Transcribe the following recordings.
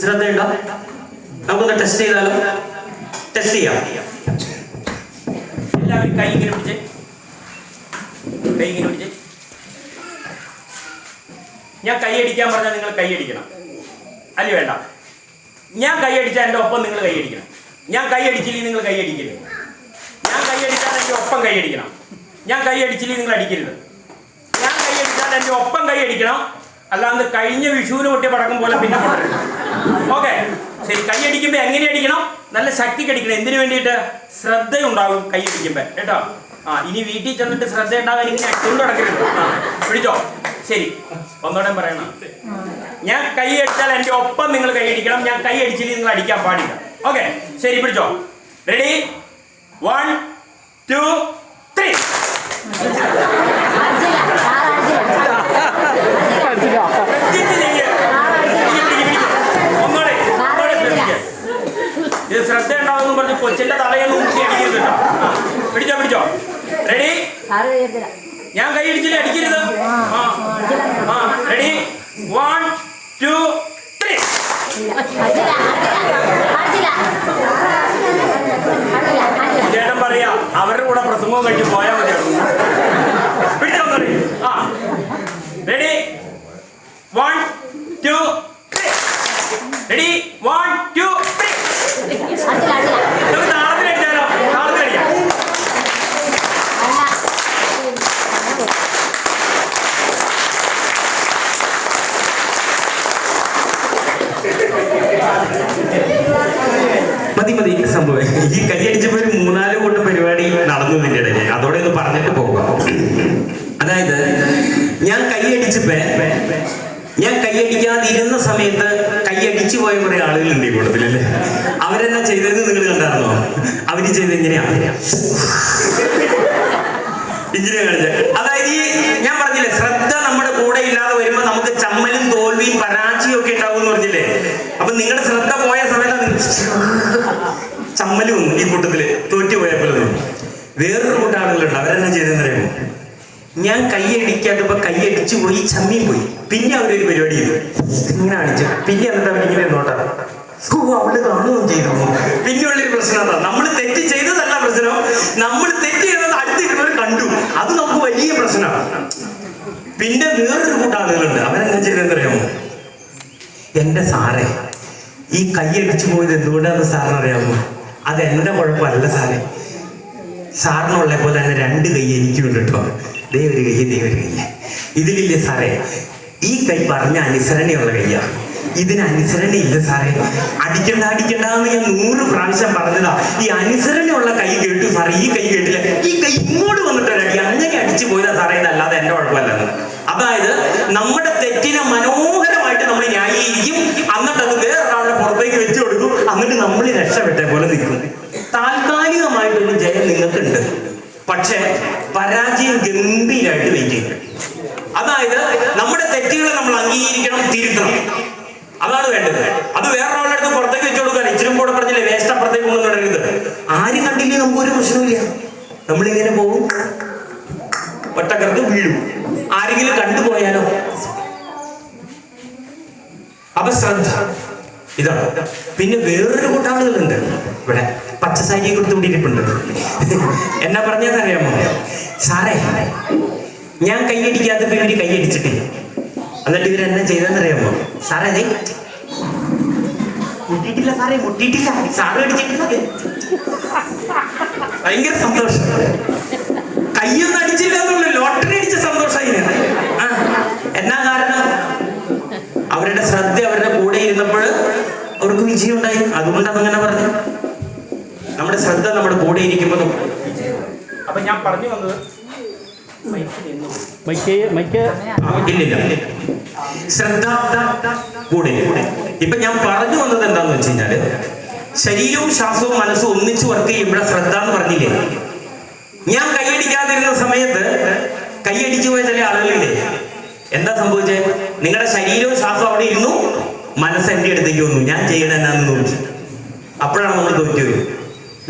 ശ്രദ്ധയുണ്ടോ? നമുക്കൊന്ന് ടെസ്റ്റ് ചെയ്താലോ? ടെസ്റ്റ് ചെയ്യാം. എല്ലാവരും കൈ ഇങ്ങനെ പിടിച്ചേ, കൈ ഇങ്ങനെ പിടിച്ചേ. ഞാൻ കൈ അടിക്കാൻ പറഞ്ഞാൽ നിങ്ങൾ കൈ അടിക്കണം, അല്ലേ? വേണ്ട. ഞാൻ കൈ അടിച്ചാൽ എൻ്റെ ഒപ്പം നിങ്ങൾ കൈ അടിക്കണം. ഞാൻ കൈ അടിച്ചില്ലെങ്കിൽ നിങ്ങൾ കൈ അടിക്കരുത്. ഞാൻ കൈ അടിച്ചാൽ എൻ്റെ ഒപ്പം കൈ അടിക്കണം. ഞാൻ കൈ അടിച്ചില്ലെങ്കിൽ നിങ്ങൾ അടിക്കരുത്. ഞാൻ കൈ അടിച്ചാൽ എൻ്റെ ഒപ്പം കൈ അടിക്കണം, അല്ലാണ്ട് കഴിഞ്ഞ വിഷുവിന് പൊട്ടിയ പടക്കം പോലെ പിന്നെ കൊണ്ടരുത്. ഓക്കെ, ശരി. കൈ അടിക്കുമ്പോൾ എങ്ങനെ അടിക്കണം? നല്ല ശക്തിക്ക് അടിക്കണം. എന്തിനു വേണ്ടിയിട്ട്? ശ്രദ്ധയുണ്ടാകും കൈ അടിക്കുമ്പോൾ, കേട്ടോ. ഇനി വീട്ടിൽ ചെന്നിട്ട് ശ്രദ്ധ ഉണ്ടാകാൻ ഇങ്ങനെ അടിച്ചുകൊണ്ട് നടക്കരുത്. പിടിച്ചോ? ശരി, ഒന്നോടെ പറയണം. ഞാൻ കൈ അടിച്ചാൽ എൻ്റെ ഒപ്പം നിങ്ങൾ കൈ അടിക്കണം. ഞാൻ കൈ അടിച്ചില്ലെങ്കിൽ നിങ്ങൾ അടിക്കാൻ പാടില്ല. ഓക്കെ, ശരി, പിടിച്ചോ. റെഡി? 1 2 3. ഇത് ശ്രദ്ധ ഉണ്ടാവും പറഞ്ഞ് കൊച്ചിന്റെ തലയൊന്നും ഊട്ടി അടിക്കരുത്. പിടിച്ചോ, പിടിച്ചോ. റെഡി? ഞാൻ കൈ അടിച്ചില്ലേ, അടിക്കരുത്. റെഡി? 1 2 3. ചേട്ടൻ പറയാ അവരുടെ കൂടെ പ്രസംഗവും കഴിച്ച് പോയാൽ മതിയാണ്. പിടിച്ചോ. റെഡി? 1 2 3. റെഡി? 1 2 3. നമുക്ക് താളത്തിലടിച്ചാലോ? താളത്തിലടിക്കാം. മതി മതി. സംഭവം ഈ കൈയടിച്ചപ്പോ ഒരു 3-4 കൂട്ടം പരിപാടി നടന്നു ഇതിന്റെ ഇടയിൽ. അതോടെ ഒന്ന് പറഞ്ഞിട്ട് പോകാം. അതായത് ഞാൻ കൈയടിക്കാതിരുന്ന സമയത്ത് കൈയടിച്ചു പോയ കുറെ ആളുകളുണ്ട് ഈ കൂട്ടത്തിലല്ലേ. അവരെന്നാ ചെയ്തതെന്ന് നിങ്ങൾ കണ്ടായിരുന്നോ? അവര് ചെയ്ത് എങ്ങനെയാ? ഇങ്ങനെ കാണിച്ച. അതായത് ഈ ഞാൻ പറഞ്ഞില്ലേ, ശ്രദ്ധ നമ്മുടെ കൂടെ ഇല്ലാതെ വരുമ്പോ നമുക്ക് ചമ്മലും തോൽവിയും പരാജയവും ഒക്കെ ഉണ്ടാവും എന്ന് പറഞ്ഞില്ലേ. അപ്പൊ നിങ്ങളുടെ ശ്രദ്ധ പോയ സമയത്ത് ചമ്മലും ഈ കൂട്ടത്തില് തോറ്റുപോയപ്പോഴും വേറൊരു കൂട്ടം ആളുകളുണ്ട്. അവരെന്നാ ചെയ്തെന്നറിയുമോ? ഞാൻ കൈയടിക്കാത്തപ്പോ കൈയടിച്ചു പോയി, ചമ്മി പോയി. പിന്നെ അവരൊരു പരിപാടി ചെയ്തു, ഇങ്ങനെ അടിച്ചു. പിന്നെ എന്നിട്ട് അവരിങ്ങനെ നോട്ടാ, അവള് കാണുകയും ചെയ്തു. പിന്നെയുള്ളൊരു പ്രശ്നം എന്താ? നമ്മൾ തെറ്റ് ചെയ്തതല്ല പ്രശ്നം, നമ്മൾ തെറ്റ് ചെയ്തത് അടുത്തിരുന്നവർ കണ്ടു. അത് നമുക്ക് വലിയ പ്രശ്നമാണ്. പിന്നെ വേറൊരു കൂട്ടം ആളുകളുണ്ട്. അവരെന്നാ ചെയ്തെന്നറിയാമോ? എന്റെ സാറേ, ഈ കൈയടിച്ചു പോയത് എന്തുകൊണ്ടാണെന്ന് സാറിനറിയാമോ? അത് എന്റെ കുഴപ്പമല്ല സാറേ. സാറിനുള്ള പോലെ തന്നെ 2 കൈ എനിക്കുണ്ട് കേട്ടോ. ദേ ഒരു കൈ, ദേ ഒരു കൈ. ഇതിലില്ലേ സാറേ, ഈ കൈ പറഞ്ഞ അനുസരണയുള്ള കൈയാണ്. ഇതിന് അനുസരണയില്ല സാറേ. അടിക്കണ്ടെന്ന് ഞാൻ 100 പ്രാവശ്യം പറഞ്ഞതാ. ഈ അനുസരണയുള്ള കൈ കേട്ടു സാറേ, ഈ കൈ കേട്ടില്ല. ഈ കൈ ഇങ്ങോട്ട് വന്നിട്ടൊരടി, അങ്ങനെ അടിച്ചു പോയതാ സാറേ. ഇതല്ലാതെ എന്റെ കുഴപ്പമല്ലെന്ന്. അതായത് നമ്മുടെ തെറ്റിനെ മനോഹരമായിട്ട് നമ്മൾ ന്യായീകരിക്കും, എന്നിട്ട് അത് വേറൊരാളുടെ പുറത്തേക്ക് വെച്ചു കൊടുക്കും, എന്നിട്ട് നമ്മൾ രക്ഷപ്പെട്ട പോലെ നിൽക്കും. താൽക്കാലികമായിട്ടൊരു ജയം നിങ്ങൾക്കുണ്ട്, പക്ഷെ പരാജയം ഗംഭീരമായിട്ട് വെയിറ്റ് ചെയ്യും. അതായത് നമ്മുടെ തെറ്റുകളെ നമ്മൾ അംഗീകരിക്കണം, തിരുത്തണം. അതാണ് വേണ്ടത്. അത് വേറൊരാളുടെ അടുത്ത് പുറത്തേക്ക് വെച്ചു കൊടുക്കാൻ. ഇച്ചിരി കൂടെ പറഞ്ഞില്ലേ, വേസ്റ്റ് അപ്പുറത്തേക്ക് ഒന്നും തുടരുത്. ആരും കണ്ടില്ലേ നമുക്കൊരു പ്രശ്നമില്ല. നമ്മളിങ്ങനെ പോകും, ഒറ്റക്കർക്ക് വീഴും. ആരെങ്കിലും കണ്ടുപോയാലോ? അപ്പൊ ശ്രദ്ധ ഇതാണ്. പിന്നെ വേറൊരു കൂട്ടം ആളുകളുണ്ട് ഇവിടെ, പച്ചസാരി കൊടുത്തുകൊണ്ടിരിപ്പുണ്ട്. എന്നാ പറഞ്ഞതെന്നറിയാമോ? സാറേ, ഞാൻ കൈയടിക്കാത്തപ്പോ ഇവര് കൈയടിച്ചിട്ടില്ല. എന്നിട്ട് ഇവരെന്നാ ചെയ്തെന്നറിയാമോ? സാറേ, അതെ മുട്ടിയിട്ടില്ല സാറേ, മുട്ടിയിട്ടില്ല, സാറ് അടിച്ചിട്ടില്ല. ഭയങ്കര സന്തോഷം. കയ്യൊന്നും അടിച്ചില്ല എന്നുള്ള ലോട്ടറി അടിച്ച സന്തോഷമായി. എന്നാ കാരണം? അവരുടെ ശ്രദ്ധ അവരുടെ കൂടെ ഇരുന്നപ്പോൾ അവർക്ക് വിജയം ഉണ്ടായി. അതുകൊണ്ടാണ് അങ്ങനെ പറഞ്ഞു. നമ്മുടെ ശ്രദ്ധ നമ്മുടെ കൂടെ ഇരിക്കുമ്പോൾ. അപ്പൊ ഞാൻ പറഞ്ഞു വന്നത് ഇല്ലില്ല, ശ്രദ്ധ കൂടെ. ഇപ്പൊ ഞാൻ പറഞ്ഞു വന്നത് എന്താന്ന് വെച്ച് കഴിഞ്ഞാല്, ശരീരവും ശ്വാസവും മനസ്സും ഒന്നിച്ച് വർക്ക് ചെയ്യുമ്പോഴ ശ്രദ്ധ എന്ന് പറഞ്ഞില്ലേ. ഞാൻ കൈയടിക്കാതിരുന്ന സമയത്ത് കൈയടിച്ചു പോയ ചില ആളുകളില്ലേ, എന്താ സംഭവിച്ചേ? നിങ്ങളുടെ ശരീരവും ശ്വാസവും അവിടെ ഇരുന്നു, മനസ്സ് എന്റെ അടുത്തേക്ക് വന്നു, ഞാൻ ചെയ്യണ എന്നാന്ന് നോക്കി. അപ്പോഴാണ് നമ്മൾ തോറ്റു.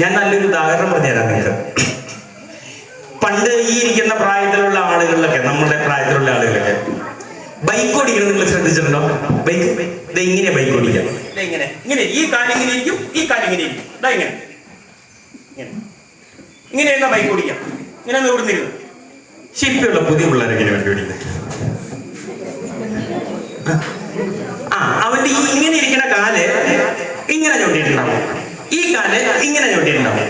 ഞാൻ നല്ലൊരു ഉദാഹരണം പറഞ്ഞുതരാം നിങ്ങൾക്ക്. പണ്ട് ഈ ഇരിക്കുന്ന പ്രായത്തിലുള്ള ആളുകളിലൊക്കെ, നമ്മുടെ പ്രായത്തിലുള്ള ആളുകളൊക്കെ ബൈക്ക് ഓടിക്കണം നിങ്ങൾ ശ്രദ്ധിച്ചിട്ടുണ്ടോ? ബൈക്ക് ഇത് ഇങ്ങനെ ബൈക്ക് ഓടിക്കാം. ഇങ്ങനെ ഇങ്ങനെ ഈ കാലിങ്ങനെ ഇരിക്കും, ഈ കാലിങ്ങനെ ഇരിക്കും. ഇതാ ഇങ്ങനെ ഇങ്ങനെ എന്നാ ബൈക്ക് ഓടിക്കാം. ഇങ്ങനെ നിവർന്നിരുന്നു. ഷിപ്പിയുള്ള പുതിയ പിള്ളേരെങ്ങനെ വണ്ടി ഓടിക്കുന്നത്? അവന്റെ ഈ ഇങ്ങനെ ഇരിക്കുന്ന കാല് ഇങ്ങനെ ചവിട്ടിയിട്ടുണ്ടാവും, ഈ കാല് ഇങ്ങനെ ചവിട്ടിയിട്ടുണ്ടാവും.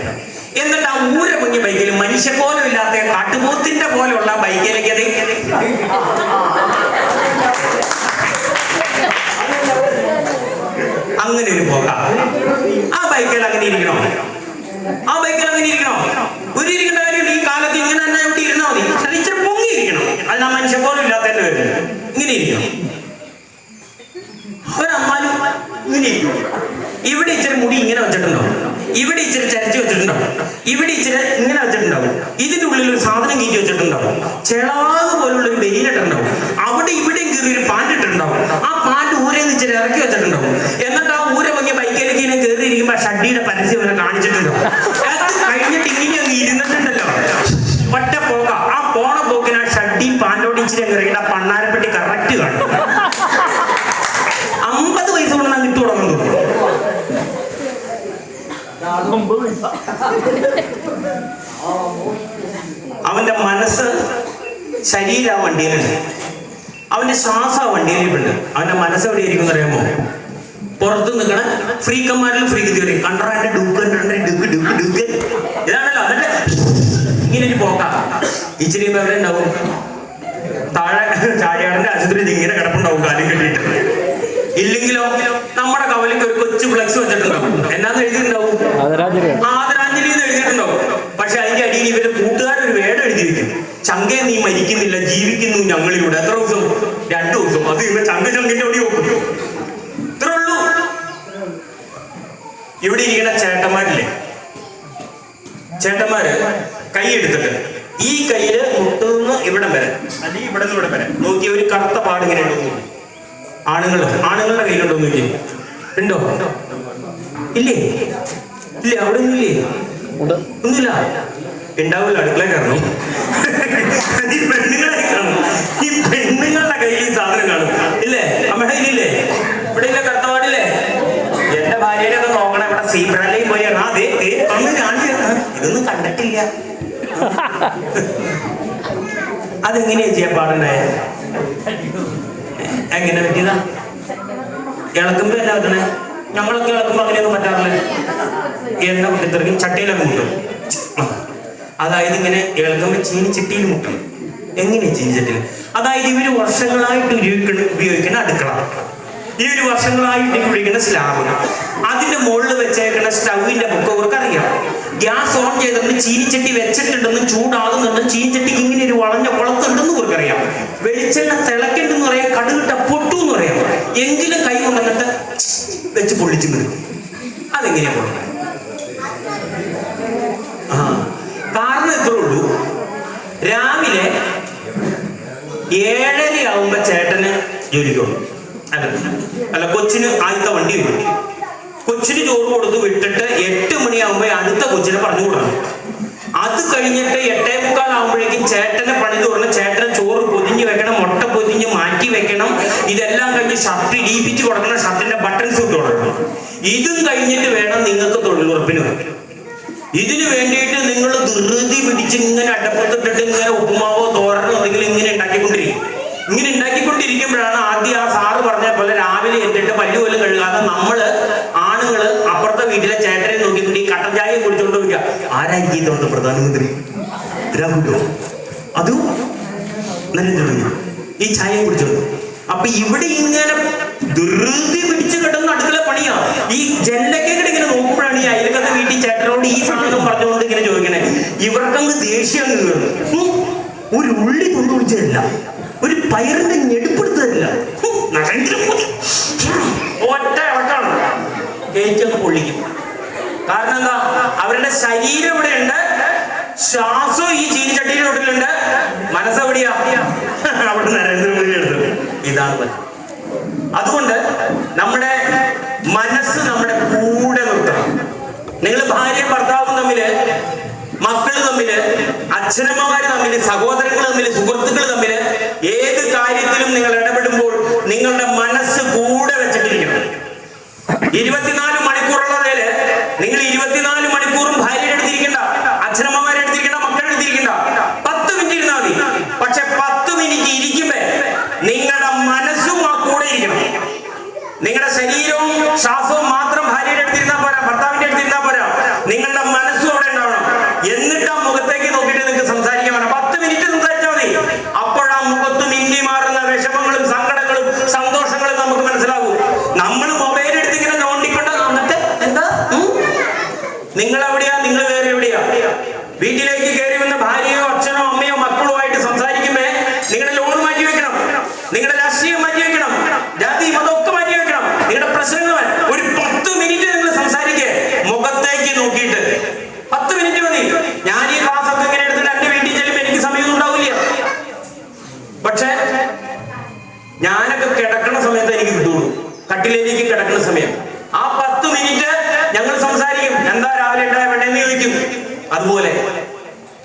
എന്നിട്ട് ആ ഊര പൊങ്ങിയ ബൈക്കിൽ മനുഷ്യ പോലും ഇല്ലാത്ത കാട്ടുപോത്തിന്റെ പോലുള്ള ബൈക്കിലേക്ക് അത് അങ്ങനെ ഒരു പോകാം. ആ ബൈക്കിൽ അങ്ങനെ ഇരിക്കണോ? ആ ബൈക്കിൽ അങ്ങനെ ഇരിക്കണോ? ഒരു ഇരിക്കേണ്ട കാര്യം ഈ കാലത്ത് ഇങ്ങനെ തന്നെ ചവിട്ടി ഇരുന്നാൽ മതി. അത് ഇച്ചിരി പൊങ്ങിയിരിക്കണം. അത് ആ മനുഷ്യ പോലും ഇല്ലാത്തതിന്റെ പേര് ഇങ്ങനെ ഇരിക്കണം. ഒരമ്മാലും ഇങ്ങനെ ഇരിക്കും. ഇവിടെ ഇച്ചിരി മുടി ഇങ്ങനെ വെച്ചിട്ടുണ്ടാവും, ഇവിടെ ഇച്ചിരി ചരച്ച് വെച്ചിട്ടുണ്ടാവും, ഇവിടെ ഇച്ചിരി ഇങ്ങനെ വെച്ചിട്ടുണ്ടാവും, ഇതിന്റെ ഉള്ളിൽ ഒരു സാധനം കയറ്റി വെച്ചിട്ടുണ്ടാവും, ചെളാവ് പോലുള്ള ഒരു ബനിയനിട്ടുണ്ടാവും, അവിടെ ഇവിടെയും കയറി ഒരു പാൻറ് ഇട്ടിട്ടുണ്ടാവും. ആ പാൻറ് ഊരേന്ന് ഇച്ചിരി ഇറക്കി വെച്ചിട്ടുണ്ടാവും. എന്നിട്ട് ആ ഊര പൊങ്ങിയ ബൈക്കിലേക്ക് ഇങ്ങനെ കയറിയിരിക്കുമ്പോ ഷഡ്ഡിയുടെ പരസ്യം ഇവരെ കാണിച്ചിട്ടുണ്ടാവും. അത് കഴിഞ്ഞിട്ട് ഇങ്ങനെ അങ്ങ് ഇരുന്നിട്ടുണ്ടല്ലോ, ഒറ്റ പോക. ആ പോണ പോക്കിന് ആ ഷഡ്ഡിയും പാൻറ്റോട് ഇച്ചിരി അങ്ങ് ഇറങ്ങിയിട്ട് ആ പണ്ണാരപ്പെട്ടി കറക്റ്റ് കാണും. 50 പൈസ കൊണ്ട് ഞാൻ കിട്ടു തുടങ്ങുന്നു. അവന്റെ മനസ്സ് ശരീരം ആ വണ്ടിയിലുണ്ട്, അവന്റെ ശ്വാസം ആ വണ്ടിയിലുണ്ട്. അവന്റെ മനസ്സ് എവിടെ ഇരിക്കും അറിയാമോ? പുറത്ത് നിൽക്കണ ഫ്രീക്കന്മാരിൽ ഫ്രീക്ക് തിയറി കണ്ടറാന്റെ ഡുക്ക് ഇതാണല്ലോ. എന്നിട്ട് ഇങ്ങനെ ഒരു പോക്കാം. ഇച്ചിരി എവിടെ ഉണ്ടാവും? താഴെ ചാടിയാടന്റെ ആശുപത്രിയിൽ ഇങ്ങനെ കിടപ്പുണ്ടാവും കാലും കെട്ടിയിട്ട്. ഇല്ലെങ്കിലോ നമ്മുടെ കവലിക്ക് ഒരു കൊച്ചു ഫ്ലെക്സ് വെച്ചിട്ടുണ്ടാവും. എന്നാന്ന് എഴുതിയിട്ടുണ്ടാവും? ആദരാഞ്ജലി എന്ന് എഴുതിയിട്ടുണ്ടാവും. പക്ഷെ അതിന്റെ അടിയിൽ ഇവരുടെ കൂട്ടുകാരൊരു വേടം എഴുതിയിരിക്കും, ചങ്കേ നീ മരിക്കുന്നില്ല, ജീവിക്കുന്നു ഞങ്ങളിലൂടെ. എത്ര ദിവസം? 2 ദിവസം. അത് ഇവ ചങ്കിന്റെ ഓടി നോക്കും. ഇത്രേ ഉള്ളൂ. ഇവിടെ ഇരിക്കുന്ന ചേട്ടന്മാരില്ലേ, ചേട്ടന്മാര് കൈ എടുത്തിട്ട് ഈ കയ്യില് മുട്ടുന്ന് ഇവിടം വരെ, അല്ലെങ്കിൽ ഇവിടെ നിന്ന് ഇവിടെ വരെ നോക്കി ഒരു കറുത്ത പാട് ഇങ്ങനെ ഉണ്ടോ? ആണുങ്ങളുടെ കയ്യിലുണ്ടോ നോക്കി? ഉണ്ടോ? ഇല്ലേ? ഇല്ലേ? അവിടെ ഒന്നുമില്ലേ? ഒന്നുമില്ല. ഉണ്ടാവില്ല, അടുക്കള കയറണം. ഈ പെണ്ണുങ്ങളെ കാണും. ഈ പെണ്ണുങ്ങളുടെ കയ്യിൽ ഈ സാധനം കാണും ഇല്ലേ? അമ്മയുടെ കയ്യിലില്ലേ? ഇവിടെ ഇല്ല കറുത്തപാടില്ലേ? എന്റെ ഭാര്യയിലൊക്കെ നോക്കണം. ഇവിടെ സീബ്രാലയിൽ പോയി ഇതൊന്നും കണ്ടിട്ടില്ല. അതെങ്ങനെയാ ചെയ്യാൻ പാടണ്ടേ? എങ്ങനെ പറ്റിയതാ? ഇളക്കുമ്പോ എന്നാ പറ്റണേ? ഞങ്ങളൊക്കെ ഇളക്കുമ്പോ അങ്ങനെയൊന്നും പറ്റാറില്ല. എണ്ണ കുട്ടിത്തിറങ്ങി ചട്ടിയിലൊക്കെ മുട്ടും. അതായത് ഇങ്ങനെ ഇളക്കുമ്പോ ചീനിച്ചട്ടിയിൽ മുട്ടും. എങ്ങനെയാ ചീനിച്ചട്ടിയിൽ? അതായത് ഇവര് വർഷങ്ങളായിട്ട് ഉപയോഗിക്കുന്ന അടുക്കള, ഇവര് വർഷങ്ങളായിട്ട് ഉപയോഗിക്കുന്ന സ്ലാബ്, അതിന്റെ മുകളിൽ വെച്ചേക്കുന്ന സ്റ്റൗവിന്റെ ബുക്ക് അവർക്കറിയാം. ഗ്യാസ് ഓൺ ചെയ്തിട്ട് ചീനിച്ചട്ടി വെച്ചിട്ടുണ്ടെന്നും ചൂടാകുന്നുണ്ടെന്നും ചീനിച്ചട്ടിക്ക് ഇങ്ങനെ ഒരു വളഞ്ഞ കുളത്തുണ്ടെന്നും അവർക്കറിയാം. വെളിച്ചെണ്ണ തിളക്കണ്ടെന്ന് പറയാം, കടുകിട്ട പൊട്ടു എന്ന് പറയാം. എങ്കിലും കൈ കൊണ്ടുവന്നിട്ട് വെച്ച് പൊള്ളിച്ചു നിൽക്കും. അതെങ്ങനെയാ പൊള്ളുന്നത്? കാരണം ഇത്രേ ഉള്ളൂ. രാവിലെ 7:30 ആവുമ്പോ ചേട്ടന് ജോലിക്ക് പോകും. അല്ല കൊച്ചിന് ആദ്യത്തെ വണ്ടി വരും. കൊച്ചിന് ചോറ് കൊടുത്ത് വിട്ടിട്ട് 8 മണിയാകുമ്പോ അടുത്ത കൊച്ചിനെ പറഞ്ഞു കൊടുക്കണം. അത് കഴിഞ്ഞിട്ട് 8:45 ആകുമ്പോഴേക്കും ചേട്ടനെ പണി തുറന്ന് ചേട്ടനെ ചോറ് പൊതിഞ്ഞ് വെക്കണം, മുട്ട പൊതിഞ്ഞ് മാറ്റി വെക്കണം. ഇതെല്ലാം കഴിഞ്ഞ് ഷർട്ട് ഇടിപ്പിച്ച് കൊടുക്കണം, ഷർട്ടിന്റെ ബട്ടൺസ് ഇട്ട് കൊടുക്കണം. ഇതും കഴിഞ്ഞിട്ട് വേണം നിങ്ങൾക്ക് തൊഴിലുറപ്പിന് വരും. ഇതിനു വേണ്ടിയിട്ട് നിങ്ങൾ ധൃതി പിടിച്ച് ഇങ്ങനെ അടപ്പത്തിട്ടിട്ട് ഇങ്ങനെ ഉപ്പുമാവോ തോരനോ എന്തെങ്കിലും ഇങ്ങനെ ഉണ്ടാക്കിക്കൊണ്ടിരിക്കും. ഇങ്ങനെ ഉണ്ടാക്കിക്കൊണ്ടിരിക്കുമ്പോഴാണ് ആദ്യം ആ സാറ് പറഞ്ഞ പോലെ രാവിലെ എന്നിട്ട് പല്ലു പോലും കഴുകാതെ ആണുങ്ങള് അപ്പുറത്തെ വീട്ടിലെ ചേട്ടനെ നോക്കിക്കൊണ്ട് ഈ കട്ടൻ ചായ കുടിച്ചോണ്ട് വയ്ക്കുക. ആരായിരിക്കും ഇതുകൊണ്ട് പ്രധാനമന്ത്രി? രാഹുലോ? അതും നരേന്ദ്രമോദി ഈ ചായ കുടിച്ചോണ്ട്. അപ്പൊ ഇവിടെ ഇങ്ങനെ ധൃതി പിടിച്ച് കിടന്ന് അടുക്കള പണിയാ. ഈ ജനലൊക്കെ ഇങ്ങനെ നോക്കുമ്പോഴാണ് ഈ അയൽക്കത്തെ വീട്ടിൽ ചേട്ടനോട് ഈ സാധനം പറഞ്ഞുകൊണ്ട് ഇങ്ങനെ ചോദിക്കണേ. ഇവർക്കങ്ങ് ദേഷ്യം അങ്ങ് കയറും. ഒരു ഉള്ളി കൊണ്ടുപിടിച്ചതല്ല, ഒരു പയറിന്റെ ഞെടുപ്പെടുത്തതല്ല, നരേന്ദ്രമോദി ഒറ്റ ഇളക്കാണ് കേച്ചൊന്ന് പൊള്ളിക്കും. കാരണം എന്താ? അവരുടെ ശരീരം ഇവിടെ ഉണ്ട്, ശ്വാസം ഈ ചീനിച്ചട്ടിയിലോട്ടിലുണ്ട്, മനസ്സെവിടെയാ? അവിടെ നരേന്ദ്രമോദി എടുത്തത്. ഇതാണ്. അതുകൊണ്ട് നമ്മുടെ മനസ്സ് നമ്മുടെ കൂടെ നിർത്തണം. നിങ്ങൾ ഭാര്യ ഭർത്താവും തമ്മില്, മക്കൾ തമ്മില്, അച്ഛനമ്മമാര് തമ്മില്, സഹോദരങ്ങൾ തമ്മില്, സുഹൃത്തുക്കൾ തമ്മില് ഏത് കാര്യത്തിലും നിങ്ങൾ ഇടപെടും 24 മണിക്കൂറുള്ളതില് നിങ്ങൾ 24 മണിക്കൂറും ഭാര്യയുടെ അടുത്തിരിക്കണ്ട, അച്ഛനമ്മമാരെ അടുത്തിരിക്കണ്ട, മക്കളുടെ അടുത്തിരിക്കണ്ട. 10 മിനിറ്റ് ഇരുന്നാൽ മതി. പക്ഷെ 10 മിനിറ്റ് ഇരിക്കുമ്പോ നിങ്ങളുടെ മനസ്സും ആ കൂടെ ഇരിക്കണം. നിങ്ങളുടെ ശരീരവും ശ്വാസവും മാത്രം ഭാര്യയുടെ അടുത്തിരുന്നാൽ പോരാ, ഭർത്താവിന്റെ അടുത്തിരുന്നാൽ പോരാ, നിങ്ങളുടെ മനസ്സും അവിടെ ഉണ്ടാവണം. എന്നിട്ട് ആ മുഖത്തേക്ക് നോക്കിയിട്ട് നിങ്ങൾക്ക് സംസാരിക്കാൻ വേണം. 10 മിനിറ്റ് സംസാരിച്ചാൽ മതി. അപ്പോഴാ മുഖത്ത് മിന്നി മാറുന്ന വിഷമങ്ങളും സങ്കടങ്ങളും സന്തോഷങ്ങളും നമുക്ക് മനസ്സിലാവും. നമ്മൾ മൊബൈൽ എടുത്ത് ഇങ്ങനെ നോണ്ടിക്കൊണ്ട് എന്നിട്ട് എന്താ നിങ്ങൾ എവിടെയാ, നിങ്ങൾ വേറെ എവിടെയാ? വീട്ടിലേക്ക് കയറി വന്ന ഭാര്യയോ അച്ഛനോ അമ്മയോ മക്കളോ ആയിട്ട് സംസാരിക്കുമ്പോ നിങ്ങളുടെ ലോൺ മാറ്റി വെക്കണം, നിങ്ങളുടെ രാഷ്ട്രീയം മാറ്റി വെക്കണം, ജാതി മതമൊക്കെ മാറ്റി വെക്കണം, നിങ്ങളുടെ പ്രശ്നങ്ങൾ. ഒരു 10 മിനിറ്റ് നിങ്ങൾ സംസാരിക്കേ മുഖത്തേക്ക് നോക്കിയിട്ട്. 10 മിനിറ്റ് മതി. ഞാൻ ഈ ക്ലാസ് ഒക്കെ ഇങ്ങനെ എടുത്തിട്ട് എന്റെ വീട്ടിൽ ചെല്ലുമ്പോൾ എനിക്ക് സമയം ഉണ്ടാവില്ല. പക്ഷെ ഞാനൊക്കെ കിടക്കുന്ന സമയത്ത് എനിക്ക് കിട്ടുള്ളൂ, കട്ടിലേക്ക് കിടക്കുന്ന സമയം. ആ 10 മിനിറ്റ് ഞങ്ങൾ സംസാരിക്കും. എന്താ രാവിലെ ഉണ്ടായ വേണ്ടെന്ന് ചോദിക്കും. അതുപോലെ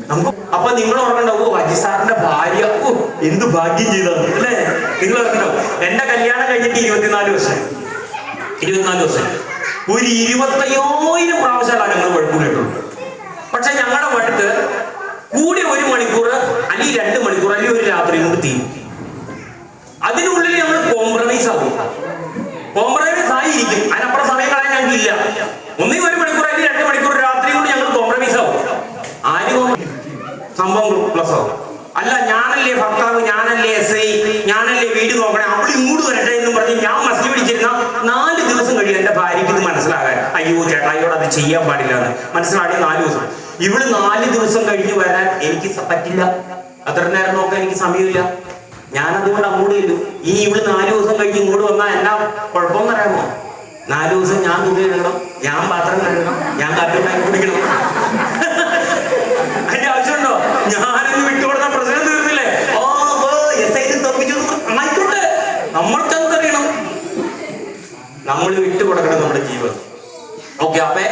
നമുക്ക് അപ്പൊ നിങ്ങൾ ഓർക്കണ്ടാവോ, അജി സാറിന്റെ ഭാര്യ എന്ത് ഭാഗ്യം ചെയ്താണ് അല്ലേ? നിങ്ങൾ ഓർക്കണ്ടാവും. എന്റെ കല്യാണം കഴിഞ്ഞിട്ട് 24 വർഷം. ഒരു 25,000 പ്രാവശ്യമാണ് ഞങ്ങൾ വഴക്കൂടിയിട്ടുള്ളൂ. പക്ഷെ ഞങ്ങളുടെ വഴക്ക് കൂടി 1 മണിക്കൂർ അല്ലെങ്കിൽ 2 മണിക്കൂർ അല്ലെങ്കിൽ ഒരു രാത്രി കൊണ്ട് തീരും. അതിനുള്ളിൽ ഞങ്ങൾ കോംപ്രമൈസ് ആകും. കോംപ്രമൈസ് ആയിരിക്കും. അതിനപ്പുറം സമയം കളയാൻ ഞങ്ങൾക്ക് ഇല്ല. 1 മണിക്കൂർ അല്ലെങ്കിൽ 2 മണിക്കൂർ രാത്രി കൊണ്ട് ഞങ്ങൾ കോംപ്രമൈസ് ആവും. ആരും സംഭവം പ്ലസ് ആവും. അല്ല, ഞാനല്ലേ ഭർത്താവ്, ഞാനല്ലേ SI, ഞാനല്ലേ വീട് നോക്കണേ, അവൾ ഇങ്ങോട്ട് വരട്ടെ എന്ന് പറഞ്ഞ് ഞാൻ മസ്ലി പിടിച്ചിരുന്ന 4 ദിവസം കഴിയും എന്റെ ഭാര്യയ്ക്ക് ഇത് മനസ്സിലാകാൻ. അയ്യോ ചേട്ടായിയോട് അത് ചെയ്യാൻ പാടില്ല എന്ന് മനസ്സിലാക്കി 4 ദിവസം. ഇവള് 4 ദിവസം കഴിഞ്ഞ് വരാൻ എനിക്ക് പറ്റില്ല, അത്ര നേരം നോക്കാൻ എനിക്ക് സമയമില്ല. ഞാൻ അതുകൊണ്ട് അങ്ങോട്ട് ചെല്ലും. ഇനി ഇവള് 4 ദിവസം കഴിഞ്ഞ് ഇങ്ങോട്ട് വന്നാൽ എന്നാ കുഴപ്പമെന്ന് അറിയാമോ? 4 ദിവസം ഞാൻ തുണി കഴുകണം, ഞാൻ പാത്രം കഴുകണം, ഞാൻ കാപ്പി ഉണ്ടാക്കി കുടിക്കണം. അതിന്റെ ആവശ്യമുണ്ടോ? ഞാനൊന്ന് വിട്ടുകൊടുത്ത പ്രശ്നം തീർന്നില്ലേ? ആയിക്കോട്ടെ, നമ്മൾക്ക് എന്തറിയണം? നമ്മൾ വിട്ടുകൊടുക്കണം നമ്മുടെ ജീവിതം. ഓക്കെ, അപ്പൊ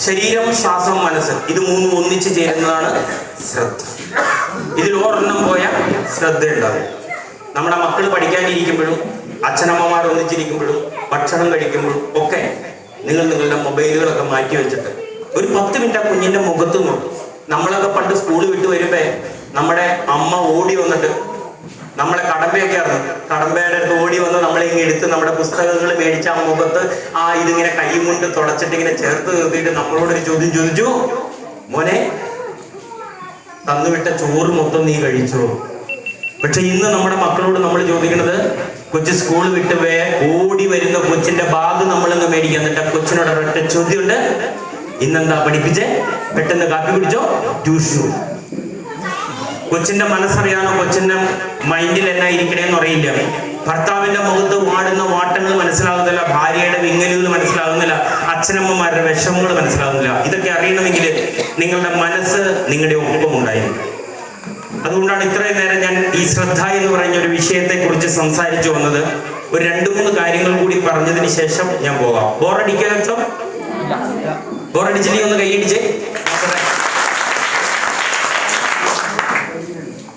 ശരീരം, ശ്വാസം, മനസ്സ്, ഇത് 3 ഒന്നിച്ച് ചേരുന്നതാണ് ശ്രദ്ധ. ഇതിൽ ഒരെണ്ണം പോയാൽ ശ്രദ്ധ ഉണ്ടാവും. നമ്മുടെ മക്കൾ പഠിക്കാനിരിക്കുമ്പോഴും അച്ഛനമ്മമാർ ഒന്നിച്ചിരിക്കുമ്പോഴും ഭക്ഷണം കഴിക്കുമ്പോഴും ഒക്കെ നിങ്ങൾ നിങ്ങളുടെ മൊബൈലുകളൊക്കെ മാറ്റി വെച്ചിട്ട് ഒരു 10 മിനിറ്റ് ആ കുഞ്ഞിന്റെ മുഖത്ത് നോക്കും. നമ്മളൊക്കെ പണ്ട് സ്കൂൾ വിട്ട് വരുമ്പോ നമ്മുടെ അമ്മ ഓടി വന്നിട്ട് നമ്മളെ കടമ്പയൊക്കെ അറിഞ്ഞു, കടമ്പയുടെ അടുത്ത് ഓടി വന്ന് നമ്മളിങ്ങനെ എടുത്ത് നമ്മുടെ പുസ്തകങ്ങൾ മേടിച്ച ആ മുഖത്ത് ഇതിങ്ങനെ കൈ കൊണ്ട് തുടച്ചിട്ട് ഇങ്ങനെ ചേർത്ത് നിർത്തിയിട്ട് നമ്മളോടൊരു ചോദ്യം ചോദിച്ചു, മോനെ തന്നുവിട്ട ചോറ് മൊത്തം നീ കഴിച്ചോ? പക്ഷെ ഇന്ന് നമ്മുടെ മക്കളോട് നമ്മൾ ചോദിക്കുന്നത്, കൊച്ചു സ്കൂൾ വിട്ട് ഓടി വരുന്ന കൊച്ചിന്റെ ബാഗ് നമ്മളൊന്ന് മേടിക്കാൻ. എന്നിട്ട് കൊച്ചിനോട് ഒരൊറ്റ ചോദ്യമുണ്ട്, ഇന്നെന്താ പഠിപ്പിച്ചേ? പെട്ടെന്ന് കാപ്പി കുടിച്ചോ? ട്യൂഷനോ? കൊച്ചിന്റെ മനസ്സറിയാനോ കൊച്ചിന്റെ മൈൻഡിൽ എന്നാ ഇരിക്കണേന്ന് അറിയില്ല. ഭർത്താവിന്റെ മുഖത്ത് വാടുന്ന വാട്ടങ്ങൾ മനസ്സിലാകുന്നില്ല, ഭാര്യയുടെ വിങ്ങലുകൾ മനസ്സിലാകുന്നില്ല, അച്ഛനമ്മമാരുടെ വിഷമങ്ങൾ മനസ്സിലാകുന്നില്ല. ഇതൊക്കെ അറിയണമെങ്കിൽ നിങ്ങളുടെ മനസ്സ് നിങ്ങളുടെ ഒപ്പം ഉണ്ടായിരുന്നു. അതുകൊണ്ടാണ് ഇത്രയും നേരം ഞാൻ ഈ ശ്രദ്ധ എന്ന് പറയുന്ന ഒരു വിഷയത്തെ കുറിച്ച് സംസാരിച്ചു വന്നത്. ഒരു 2-3 കാര്യങ്ങൾ കൂടി പറഞ്ഞതിന് ശേഷം ഞാൻ പോകാം. ബോറടിക്കോ? ബോറടിച്ചില്ലേ? ഒന്ന് കൈയടിച്ചേ.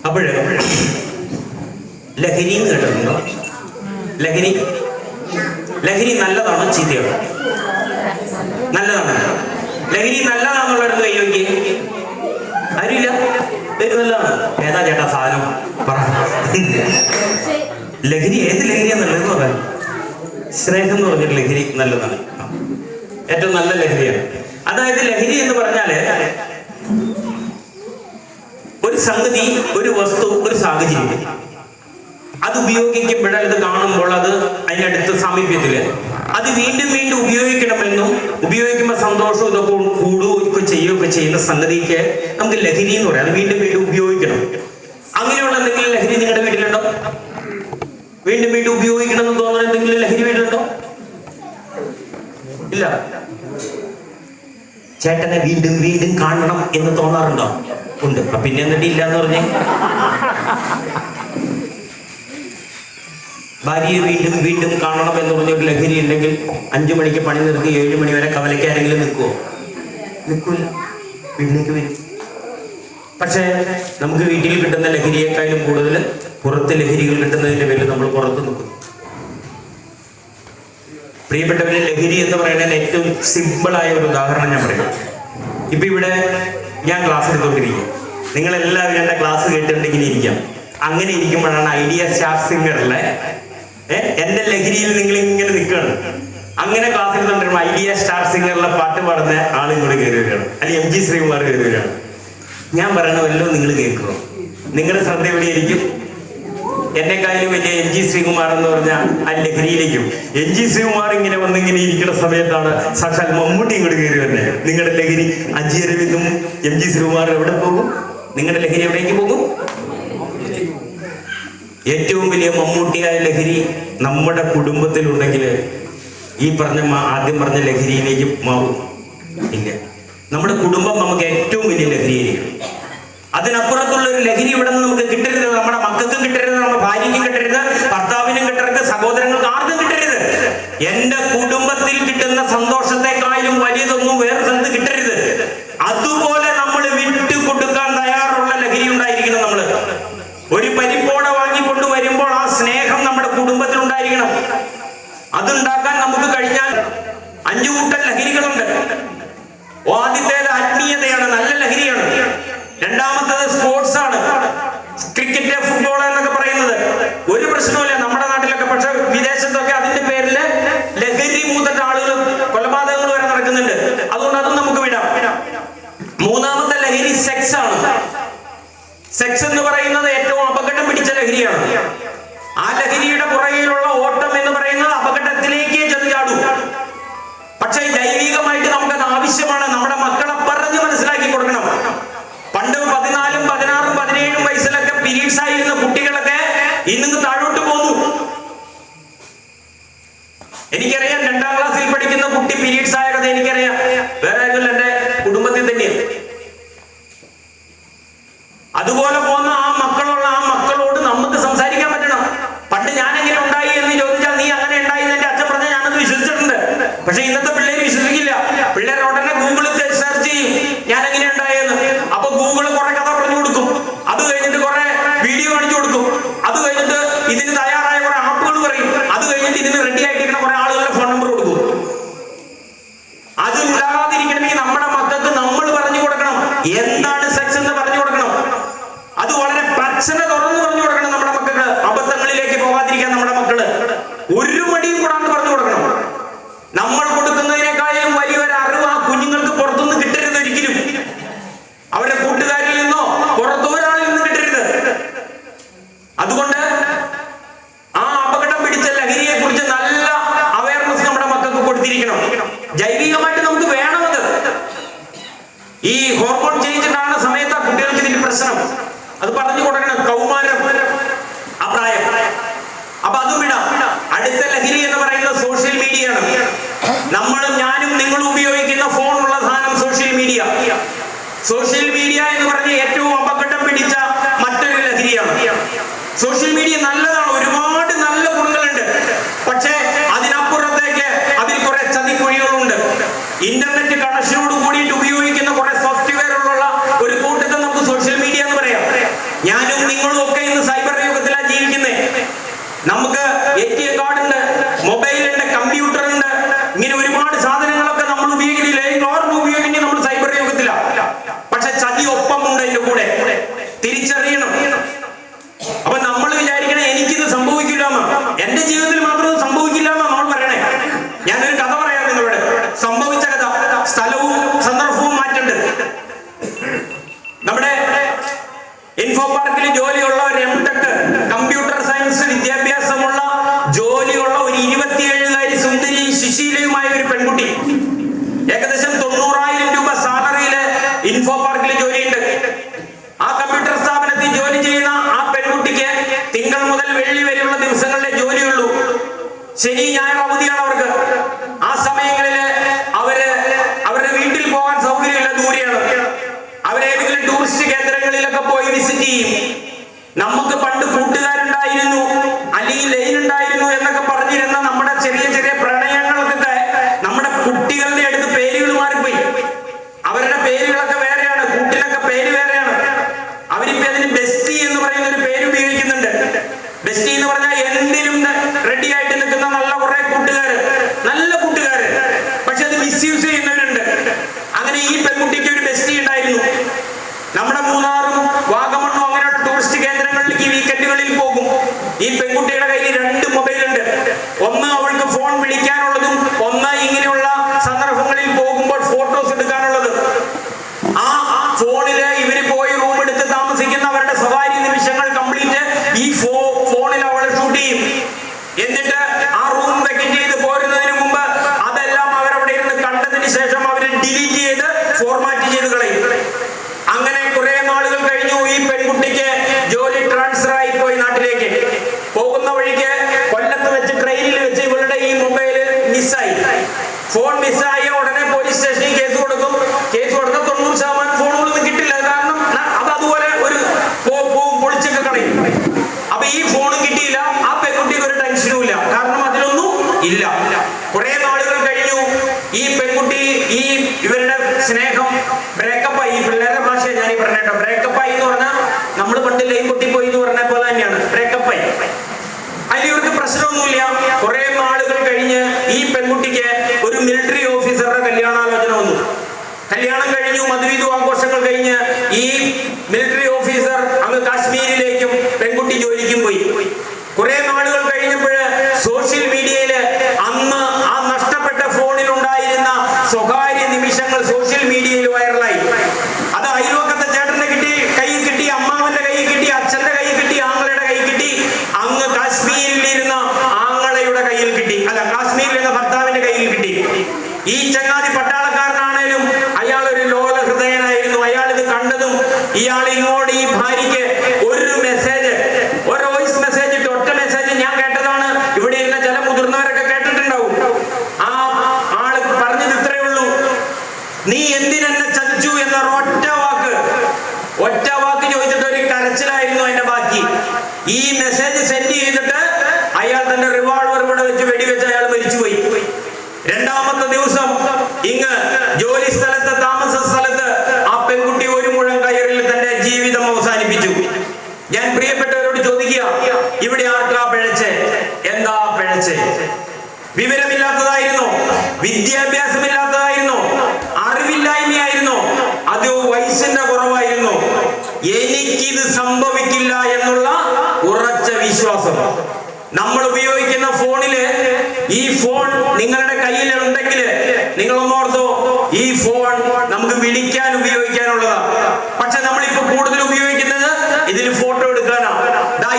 അപ്പോഴേ ലഹരി എന്ന് കേട്ടിട്ടുണ്ടോ? ലഹരി നല്ലതാണോ ചീത്തയാണോ? നല്ലതാണ്. ലഹരി നല്ലതാണെന്നുള്ളവർക്ക് കൈവയ്ക്ക് ആരുമില്ല. നല്ലതാണ്. ഏതാ ചേട്ടാ സാധനം പറ? ലഹരി ഏത് ലഹരിയാന്നുള്ളതെന്ന് പറയാം. സ്നേഹം എന്ന് പറഞ്ഞൊരു ലഹരി നല്ലതാണ്, ഏറ്റവും നല്ല ലഹരിയാണ്. അതായത് ലഹരി എന്ന് പറഞ്ഞാല് ഒരു സംഗതി, ഒരു വസ്തു, ഒരു സാഹചര്യം അത് ഉപയോഗിക്കുമ്പോൾ, അത് കാണുമ്പോൾ, അത് അതിനടുത്ത് സാമീപ്യത്തില് അത് വീണ്ടും വീണ്ടും ഉപയോഗിക്കണമെന്നും ഉപയോഗിക്കുമ്പോൾ സന്തോഷവും ഇതൊക്കെ കൂടുകയൊക്കെ ചെയ്യുകയൊക്കെ ചെയ്യുന്ന സംഗതിക്ക് നമുക്ക് ലഹരി എന്ന് പറയാം. അത് വീണ്ടും വീണ്ടും ഉപയോഗിക്കണം. അങ്ങനെയുള്ള എന്തെങ്കിലും ലഹരി നിങ്ങളുടെ വീട്ടിലുണ്ടോ? വീണ്ടും വീണ്ടും ഉപയോഗിക്കണം എന്ന് തോന്നുന്ന എന്തെങ്കിലും ലഹരി വീട്ടിലുണ്ടോ? ഇല്ല. ചേട്ടനെ വീണ്ടും വീണ്ടും കാണണം എന്ന് തോന്നാറുണ്ടോ? ഉണ്ട്. പിന്നെ എന്നിട്ട് ഇല്ല എന്ന് പറഞ്ഞേ. ഭാര്യയെ വീണ്ടും വീണ്ടും കാണണം എന്ന് പറഞ്ഞൊരു ലഹരി ഉണ്ടെങ്കിൽ 5 മണിക്ക് പണി നിർത്തി 7 മണി വരെ കവലയ്ക്ക് ആരെങ്കിലും നിൽക്കുമോ? നിൽക്കില്ല. വീട്ടിലേക്ക് വരും. പക്ഷേ നമുക്ക് വീട്ടിൽ കിട്ടുന്ന ലഹരിയേക്കാളും കൂടുതൽ പുറത്ത് ലഹരികൾ കിട്ടുന്നതിന്റെ പേരിൽ നമ്മൾ പുറത്ത് നിൽക്കുന്നു. പ്രിയപ്പെട്ടവരെ, ലഹരി എന്ന് പറയുന്നതിന് ഏറ്റവും സിമ്പിളായ ഒരു ഉദാഹരണം ഞാൻ പറയാം. ഇപ്പൊ ഇവിടെ ഞാൻ ക്ലാസ് എടുത്തുകൊണ്ടിരിക്കും, നിങ്ങളെല്ലാവരും എൻ്റെ ക്ലാസ് കേട്ടുകൊണ്ട് ഇങ്ങനെ ഇരിക്കാം. അങ്ങനെ ഇരിക്കുമ്പോഴാണ് ഐഡിയ സ്റ്റാർ സിംഗറിലെ എന്റെ ലഹരിയിൽ നിങ്ങൾ ഇങ്ങനെ നിൽക്കുകയാണ്. അങ്ങനെ ക്ലാസ് എടുത്തുകൊണ്ടിരുമ്പോൾ ഐഡിയ സ്റ്റാർ സിംഗറിലെ പാട്ട് പാടുന്ന ആളും കൂടെ കയറി വരികയാണ്, അല്ലെങ്കിൽ MG ശ്രീകുമാർ കയറി വരികയാണ്. ഞാൻ പറയണമല്ലോ നിങ്ങൾ കേൾക്കുമോ? നിങ്ങളുടെ ശ്രദ്ധ എവിടെയായിരിക്കും? എന്നെക്കാളും വലിയ MG ശ്രീകുമാർ എന്ന് പറഞ്ഞ ആ ലഹരിയിലേക്കും. MG ശ്രീകുമാർ ഇങ്ങനെ വന്നിങ്ങനെ ഇരിക്കുന്ന സമയത്താണ് സാക്ഷാൽ മമ്മൂട്ടി ഇങ്ങോട്ട് കയറി വരുന്നത്. നിങ്ങളുടെ ലഹരി അജി അരവിന്ദും MG ശ്രീകുമാർ എവിടെ പോകും? നിങ്ങളുടെ ലഹരി എവിടേക്ക് പോകും? ഏറ്റവും വലിയ മമ്മൂട്ടിയായ ലഹരി നമ്മുടെ കുടുംബത്തിലുണ്ടെങ്കിൽ ഈ പറഞ്ഞ ആദ്യം പറഞ്ഞ ലഹരിയിലേക്ക് മാറും. ഇല്ല, നമ്മുടെ കുടുംബം നമുക്ക് ഏറ്റവും വലിയ ലഹരിയായിരിക്കും. അതിനപ്പുറത്തുള്ള ഒരു ലഹരി ഇവിടെ നിന്ന് നമുക്ക് കിട്ടരുത്. നമ്മുടെ മക്കൾക്കും കിട്ടരുത്, നമ്മുടെ ഭാര്യയ്ക്കും കിട്ടരുത്, ഭർത്താവിനും കിട്ടരുത്, സഹോദരങ്ങൾക്ക് ആർക്കും കിട്ടരുത്. എന്റെ കുടുംബത്തിൽ കിട്ടുന്ന സന്തോഷത്തെക്കാളും വലിയതൊന്നും വേറെ സ്ഥലത്ത് കിട്ടരുത്. അതുപോലെ നമ്മൾ വിട്ടു കൊടുക്കാൻ തയ്യാറുള്ള ലഹരി ഉണ്ടായിരിക്കണം. നമ്മൾ ഒരു പരിപ്പോടെ വാങ്ങിക്കൊണ്ട് വരുമ്പോൾ ആ സ്നേഹം നമ്മുടെ കുടുംബത്തിൽ ഉണ്ടായിരിക്കണം. അതുണ്ടാക്കാൻ നമുക്ക് കഴിഞ്ഞാൽ 5 കൂട്ടം ലഹരികളുണ്ട്. ആദ്യത്തേത് ആത്മീയതയാണ്, നല്ല ലഹരിയാണ്. രണ്ടാമത്തത് സ്പോർട്സ് ആണ്, ക്രിക്കറ്റ്, ഫുട്ബോൾ എന്നൊക്കെ പറയുന്നത്. ഒരു പ്രശ്നവുമില്ല നമ്മുടെ നാട്ടിലൊക്കെ. പക്ഷെ വിദേശത്തൊക്കെ അതിന്റെ പേരിൽ ലഹരി മൂത്തിട്ട് ആളുകൾ കൊലപാതകങ്ങൾ വരെ നടക്കുന്നുണ്ട്. അതുകൊണ്ട് അതും നമുക്ക് വിടാം. മൂന്നാമത്തെ ലഹരി സെക്സ് ആണ്. സെക്സ് എന്ന് പറയുന്നത് ഏറ്റവും അപകടം പിടിച്ച ലഹരിയാണ്. ആ ലഹരിയുടെ പുറകിലുള്ള ഓട്ടം എന്ന് പറയുന്നത് അപകടത്തിലേക്ക് ചെന്ന് ചാടും. പക്ഷെ ജൈവികമായിട്ട് നമുക്കത് ആവശ്യമാണ്. നമ്മുടെ മക്കളെ പറഞ്ഞ് മനസ്സിലാക്കി കൊടുക്കണം. പണ്ട് 14, 16, 17 വയസ്സിലൊക്കെ പീരീഡ്സ് ആയിരുന്ന കുട്ടികളൊക്കെ ഇന്ന് താഴോട്ട് പോന്നു. എനിക്കറിയാം, 2ാം ക്ലാസ്സിൽ പഠിക്കുന്ന കുട്ടി പീരീഡ്സ് ആയ കഥ എനിക്കറിയാം. വേറെ ആരുമില്ല, എന്റെ കുടുംബത്തിൽ തന്നെയാണ്. അതുപോലെ പോകുന്ന ആ മക്കളോട് നമുക്ക് സംസാരിക്കാൻ പറ്റണം. പണ്ട് ഞാൻ എങ്ങനെ ഉണ്ടായി എന്ന് ചോദിച്ചാൽ നീ അങ്ങനെ ഉണ്ടായി എന്ന് എന്റെ അച്ഛൻ പറഞ്ഞാൽ ഞാനത് വിശ്വസിച്ചിട്ടുണ്ട്. പക്ഷെ ഇന്നത്തെ പിള്ളേർ വിശ്വസിക്കില്ല. പിള്ളേർ ഉടനെ ഗൂഗിളിൽ സെർച്ച് ചെയ്യും ഞാൻ എങ്ങനെ ഉണ്ടായെന്ന്. അപ്പൊ ഗൂഗിള് കുറെ കഥ പറഞ്ഞു കൊടുക്കും, അത് കഴിഞ്ഞിട്ട് കുറെ വീഡിയോ കാണിച്ചു കൊടുക്കും, അത് കഴിഞ്ഞിട്ട് ഇതിന് തയ്യാറായ കുറെ ആപ്പുകൾ പറയും, അത് കഴിഞ്ഞിട്ട് ഇതിന് റെഡി ആയിട്ടിരിക്കുന്ന കുറെ ആളുകളുടെ ഫോൺ നമ്പർ കൊടുക്കും. അത് ഉണ്ടാകാതിരിക്കണമെങ്കിൽ നമ്മുടെ മക്കൾക്ക് നമ്മൾ പറഞ്ഞു കൊടുക്കണം എന്താണ് സെക്സ് എന്ന് പറഞ്ഞു കൊടുക്കണം. അത് വളരെ പ്രശ്ന തുറന്നു പറഞ്ഞു കൊടുക്കണം നമ്മുടെ മക്കൾക്ക്. അബദ്ധങ്ങളിലേക്ക് പോകാതിരിക്കാൻ നമ്മുടെ മക്കള് ഒരു മടിയും കൂടാണ്ട് പറഞ്ഞു കൊടുക്കണം. നമ്മൾ കൊടുക്കുന്നതിനേക്കാളും വലിയൊരു അറിവ് ആ കുഞ്ഞുങ്ങൾക്ക് പുറത്തുനിന്ന് കിട്ടരുത് ഒരിക്കലും. അവരുടെ കൂട്ടുകാരിൽ നിന്നോ പുറത്തൊരാളിൽ നിന്ന് കിട്ടരുത്. അതുകൊണ്ട് ആ അപകടം പിടിച്ച ലഹരിയെ കുറിച്ച് നല്ല അവയർനെസ് നമ്മുടെ മക്കൾക്ക് കൊടുത്തിരിക്കണം. ജൈവികമായിട്ട് നമുക്ക് വേണം അത്. ഈ ഹോർമോൺ ചേഞ്ച് ഉണ്ടാകുന്ന സമയത്ത് ആ കുട്ടികൾക്ക് ഇതിന്റെ പ്രശ്നം അത് പറഞ്ഞു കൊടുക്കണം. കൗമാരം, അപ്രായം. അപ്പൊ അതും വിടാം. അടുത്ത ലഹരി എന്ന് പറയുന്നത് സോഷ്യൽ മീഡിയ ആണ്. നമ്മളും ഞാനും നിങ്ങളും ഉപയോഗിക്കുന്ന ഫോണുള്ള സാധനം സോഷ്യൽ മീഡിയ. സോഷ്യൽ മീഡിയ എന്ന് പറഞ്ഞ ഏറ്റവും അപകടം പിടിച്ച മറ്റൊരു ലഹരിയാണ്. സോഷ്യൽ മീഡിയ നല്ലതാണ്, ഒരുപാട് നല്ല ഗുണങ്ങളുണ്ട്. പക്ഷേ അതിനപ്പുറത്തേക്ക് അതിൽ കുറെ ചതിക്കുഴികളുണ്ട്. ഇന്റർനെറ്റ് കണക്ഷനോട് കൂടിയിട്ട് ഉപയോഗിക്കുന്ന കുറെ സോഫ്റ്റ്വെയറുകളുള്ള ഒരു കൂട്ടത്തെ നമുക്ക് സോഷ്യൽ മീഡിയ എന്ന് പറയാം. ഞാനും നിങ്ങളും ഒക്കെ ഇന്ന് സൈബർ യുഗത്തിലാണ് ജീവിക്കുന്നത്. നമുക്ക് ATM കാർഡ് ഉണ്ട്, മൊബൈൽ ഉണ്ട്, കമ്പ്യൂട്ടർ ഉണ്ട്, ഇങ്ങനെ ഒരുപാട് സാധനങ്ങളൊക്കെ നമ്മൾ ഉപയോഗിക്കുന്നില്ല. ഉപയോഗിക്കുന്നത് നമ്മൾ സൈബർ യുഗത്തിലാണ്. പക്ഷെ ചതി ഒപ്പമുണ്ട് അതിന്റെ കൂടെ, തിരിച്ചറിയണം. അപ്പൊ നമ്മൾ വിചാരിക്കണേ എനിക്കിത് സംഭവിക്കില്ല എന്ന്. എന്റെ ജീവിതത്തിൽ മാത്രം ഇത് സംഭവിക്കില്ല എന്നാ നമ്മൾ പറയണേ. ഞാനൊരു കഥ പറയാം നിങ്ങളോട്, സംഭവിച്ച കഥ. സ്ഥലവും സന്ദർഭവും മാറ്റണ്ട്. നമ്മുടെ ഇൻഫോ പാർക്കിൽ ജോലിയുള്ള ഒരു M.Tech കമ്പ്യൂട്ടർ സയൻസ് വിദ്യാഭ്യാസമുള്ള ജോലിയുള്ള ഒരു 27-കാരി സുന്ദരി സുശീലയുമായ ഒരു പെൺകുട്ടി, ഏകദേശം 90,000 രൂപ സാലറിയില് ഇൻഫോ പാർക്കിൽ ജോലിയുണ്ട്. ആ കമ്പ്യൂട്ടർ സ്ഥാപനത്തിൽ ജോലി ചെയ്യുന്ന ആ പെൺകുട്ടിക്ക് തിങ്കൾ മുതൽ വെള്ളി വരെയുള്ള ദിവസങ്ങളിലെ ജോലിയുള്ളൂ. ശനി ഞായർ അവധിയാണ് അവർക്ക്. ആ സമയങ്ങളില് അവരുടെ വീട്ടിൽ പോകാൻ സൗകര്യമില്ല, ദൂരെയാണ്. അവരേതെങ്കിലും ടൂറിസ്റ്റ് കേന്ദ്രങ്ങളിലൊക്കെ പോയി വിസിറ്റ് ചെയ്യും. നമുക്ക് പണ്ട് കൂട്ടുകാരുണ്ടായിരുന്നു, അല്ലെങ്കിൽ ലൈൻ ഉണ്ടായിരുന്നു എന്നൊക്കെ പറഞ്ഞിരുന്ന നമ്മുടെ ചെറിയ ചെറിയ പ്രണയങ്ങൾക്കൊക്കെ നമ്മുടെ കുട്ടികളുടെ അടുത്ത് പേരുകൾ മാറിപ്പോയി. അവരുടെ പേരുകളൊക്കെ വേറെയാണ്, കൂട്ടിലൊക്കെ പേര് വേറെയാണ്. അവരിപ്പോ അതിന് ബെസ്റ്റി എന്ന് പറയുന്ന ഒരു പേര് ഉപയോഗിക്കുന്നുണ്ട്. ബെസ്റ്റി എന്ന് പറഞ്ഞാൽ എന്തിനും റെഡി ആയിട്ട് നിൽക്കുന്ന നല്ല കുറെ കൂട്ടുകാർ, നല്ല വിളിക്കാനുള്ളതും ഒന്ന് ഇങ്ങനെയുള്ള സന്ദർഭങ്ങളിൽ പോകുമ്പോൾ ഫോട്ടോസ് എടുക്കാനുള്ളത്. ആ ഫോണില് ഇവര് പോയി റൂം എടുത്ത് താമസിക്കുന്നവരുടെ സ്വകാര്യ നിമിഷങ്ങൾ കംപ്ലീറ്റ് ഈ ഫോണിൽ അവളെ ഷൂട്ട് ചെയ്യും. എന്നിട്ട് ആ റൂം വെക്കറ്റ് ചെയ്ത് പോരുന്നതിന് മുമ്പ് അതെല്ലാം അവരവിടെ ഇരുന്ന് കണ്ടതിന് ശേഷം അവര് ഡിലീറ്റ് ചെയ്ത് ഫോർമാറ്റ് ചെയ്ത് കളയും. അങ്ങനെ കുറെ നാളുകൾ കഴിഞ്ഞു. ഈ പെൺകുട്ടിക്ക് ജോലി ട്രാൻസ്ഫർ ആയി പോയി നാട്ടിലേക്ക്. പോകുന്ന വഴിക്ക് കൊല്ലത്ത് വെച്ച് ട്രെയിനിൽ വെച്ച് ഇവളുടെ ഈ മൊബൈൽ മിസ്സായി. ഫോൺ മിസ്സായ ഉടനെ പോലീസ് സ്റ്റേഷനിൽ കേസ് കൊടുക്കും. കേസ് കൊടുത്ത 90% ഫോണുകളൊന്നും കിട്ടില്ല. കാരണം അത് അതുപോലെ ഒരു പൊളിച്ചൊക്കെ കളയും. അപ്പൊ ഈ ഫോണും കിട്ടിയില്ല. ആ പെൺകുട്ടിക്ക് ഒരു ടെൻഷനും ഇല്ല. കാരണം അതിലൊന്നും ഇല്ല. കുറെ നാളുകൾ കഴിഞ്ഞു. ഈ പെൺകുട്ടി ഇവരുടെ സ്നേഹം ബ്രേക്കപ്പ് ആയി. പിള്ളേരുടെ ഭാഷ ഞാൻ ഈ പറഞ്ഞേട്ടോ. ബ്രേക്കപ്പ് ആയി എന്ന് പറഞ്ഞാൽ നമ്മൾ പണ്ട് ലൈൻ പൊട്ടിപ്പോയി എന്ന് പറഞ്ഞ പോലെ തന്നെയാണ് ബ്രേക്കപ്പ് ആയി. അതിൽ ഇവർക്ക് പ്രശ്നമൊന്നുമില്ല. കുറെ നാളുകൾ കഴിഞ്ഞ് ഈ പെൺകുട്ടിക്ക് ഒരു മിലിറ്ററി ഓഫീസറുടെ കല്യാണാലോചന വന്നു. കല്യാണം കഴിഞ്ഞു. മധുവിധു ആഘോഷങ്ങൾ കഴിഞ്ഞ് ഈ മിലിറ്ററി ഓഫീസർ അങ്ങ് കാശ്മീരിലേക്കും പെൺകുട്ടി ജോലിക്കും പോയി. കുറെ നാളുകൾ കഴിഞ്ഞപ്പോൾ സോഷ്യൽ മീഡിയയില് അന്ന് ആ നഷ്ടപ്പെട്ട ഫോണിൽ ഉണ്ടായിരുന്ന സ്വകാര്യ നിമിഷങ്ങൾ സോഷ്യൽ മീഡിയയിൽ വൈറലായി. അത് അയൽവക്കത്തെ ചേട്ടന്റെ കയ്യിൽ കിട്ടി, അമ്മാവന്റെ കയ്യിൽ കിട്ടി, അച്ഛന്റെ കയ്യിൽ കിട്ടി, ആങ്ങളയുടെ കയ്യിൽ കിട്ടി, അങ്ങ് കാശ്മീരിലിരുന്ന ആങ്ങളയുടെ കയ്യിൽ കിട്ടി. അല്ല, കാശ്മീരിലിരുന്ന ഭർത്താവിന്റെ കയ്യിൽ കിട്ടി. ഈ ചങ്ങാതി പട്ടാളക്കാരനാണേലും അയാൾ ഒരു ലോല ഹൃദയനായിരുന്നു. അയാൾ ഇത് കണ്ടതും ഇയാൾ ഇങ്ങോട്ട് ഈ ഭാര്യയ്ക്ക് ഒരു മെസ്സേജ്, ഒരു വോയിസ് മെസ്സേജ് ഇട്ട്. ഒറ്റ മെസ്സേജ് ഞാൻ കേട്ടതാണ്. ഇവിടെ ഇരുന്ന ചില മുതിർന്നവരൊക്കെ കേട്ടിട്ടുണ്ടാവും. ആ ആള് പറഞ്ഞത് ഇത്രയേ ഉള്ളൂ: നീ എന്തിനെന്നെ ചതിച്ചു എന്ന ഒറ്റ വാക്ക് ചോദിച്ചിട്ട് ഒരു കരച്ചിലായിരുന്നു അതിന്റെ ബാക്കി. ഈ മെസ്സേജ് സെൻഡ് ചെയ്തിട്ട് അയാൾ തന്റെ റിവോൾവർ ഇവിടെ വെച്ച് വെടിവെച്ച് അയാൾ മരിച്ചുപോയി. രണ്ടാമത്തെ ദിവസം ഇങ്ങ് ജോലി സ്ഥലത്ത്, താമസ സ്ഥലത്ത് ആ പെൺകുട്ടി ഒരു മുഴം കയറിൽ തന്റെ ജീവിതം അവസാനിപ്പിച്ചു. ഞാൻ പ്രിയപ്പെട്ടവരോട് ചോദിക്കുക, ഇവിടെ ആർക്കാ പിഴച്ചേ? എന്താ പിഴച്ചേ? വിവരമില്ലാത്തതായിരുന്നോ? വിദ്യാഭ്യാസമില്ലാത്തതായിരുന്നോ? അറിവില്ലായ്മയായിരുന്നോ? അതോ വയസ്സിന്റെ കുറവായിരുന്നോ? എനിക്കിത് സംഭവിക്കില്ല എന്നുള്ള ഉറച്ച വിശ്വാസം. നമ്മൾ ഉപയോഗിക്കുന്ന ഫോണില്, ഈ ഫോൺ നിങ്ങളുടെ കയ്യിൽ ഉണ്ടെങ്കിൽ നിങ്ങൾ ഒന്നോർത്തോ, ഈ ഫോൺ നമുക്ക് വിളിക്കാൻ ഉപയോഗിക്കാനുള്ളതാണ്. പക്ഷെ നമ്മളിപ്പോ കൂടുതൽ ഉപയോഗിക്കുന്നത് ഇതിൽ ഫോട്ടോ എടുക്കാനാണ്.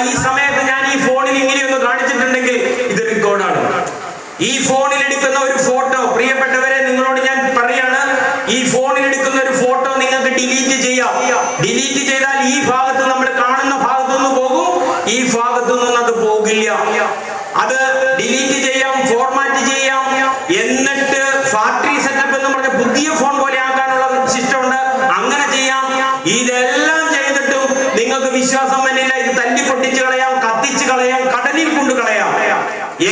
ഈ സമയത്ത് ഞാൻ ഈ ഫോണിൽ ഇങ്ങനെയൊന്ന് കാണിച്ചിട്ടുണ്ടെങ്കിൽ ഇത് റെക്കോർഡാണ്. ഈ ഫോണിൽ എടുക്കുന്ന ഒരു ഫോട്ടോ, പ്രിയപ്പെട്ടവരെ നിങ്ങളോട് ഞാൻ പറയാണ്, ഈ ഫോണിൽ എടുക്കുന്ന ഒരു ഫോട്ടോ നിങ്ങൾക്ക് ഡിലീറ്റ് ചെയ്യാം. ഡിലീറ്റ് ചെയ്താൽ ഈ ഭാഗത്ത് നമ്മൾ കാണുന്ന ഭാഗത്തുനിന്ന് പോകും, ഈ ഭാഗത്തുനിന്ന് അത് പോകില്ല. അത് ഡിലീറ്റ് ചെയ്യാം, ഫോർമാറ്റ് ചെയ്യാം. എന്നിട്ട് ഫാക്ടറി സെറ്റപ്പ് എന്ന് പറഞ്ഞ പുതിയ ഫോൺ പോലെ ആക്കാനുള്ള സിസ്റ്റം ഉണ്ട്. അങ്ങനെ ചെയ്യാം. ഇതെല്ലാം ചെയ്തിട്ടും നിങ്ങൾക്ക് വിശ്വാസം വന്നില്ല. ഇത് തല്ലി പൊട്ടിച്ച് കളയാം, കത്തിച്ച് കളയാം, കടലിൽ കൊണ്ട് കളയാം.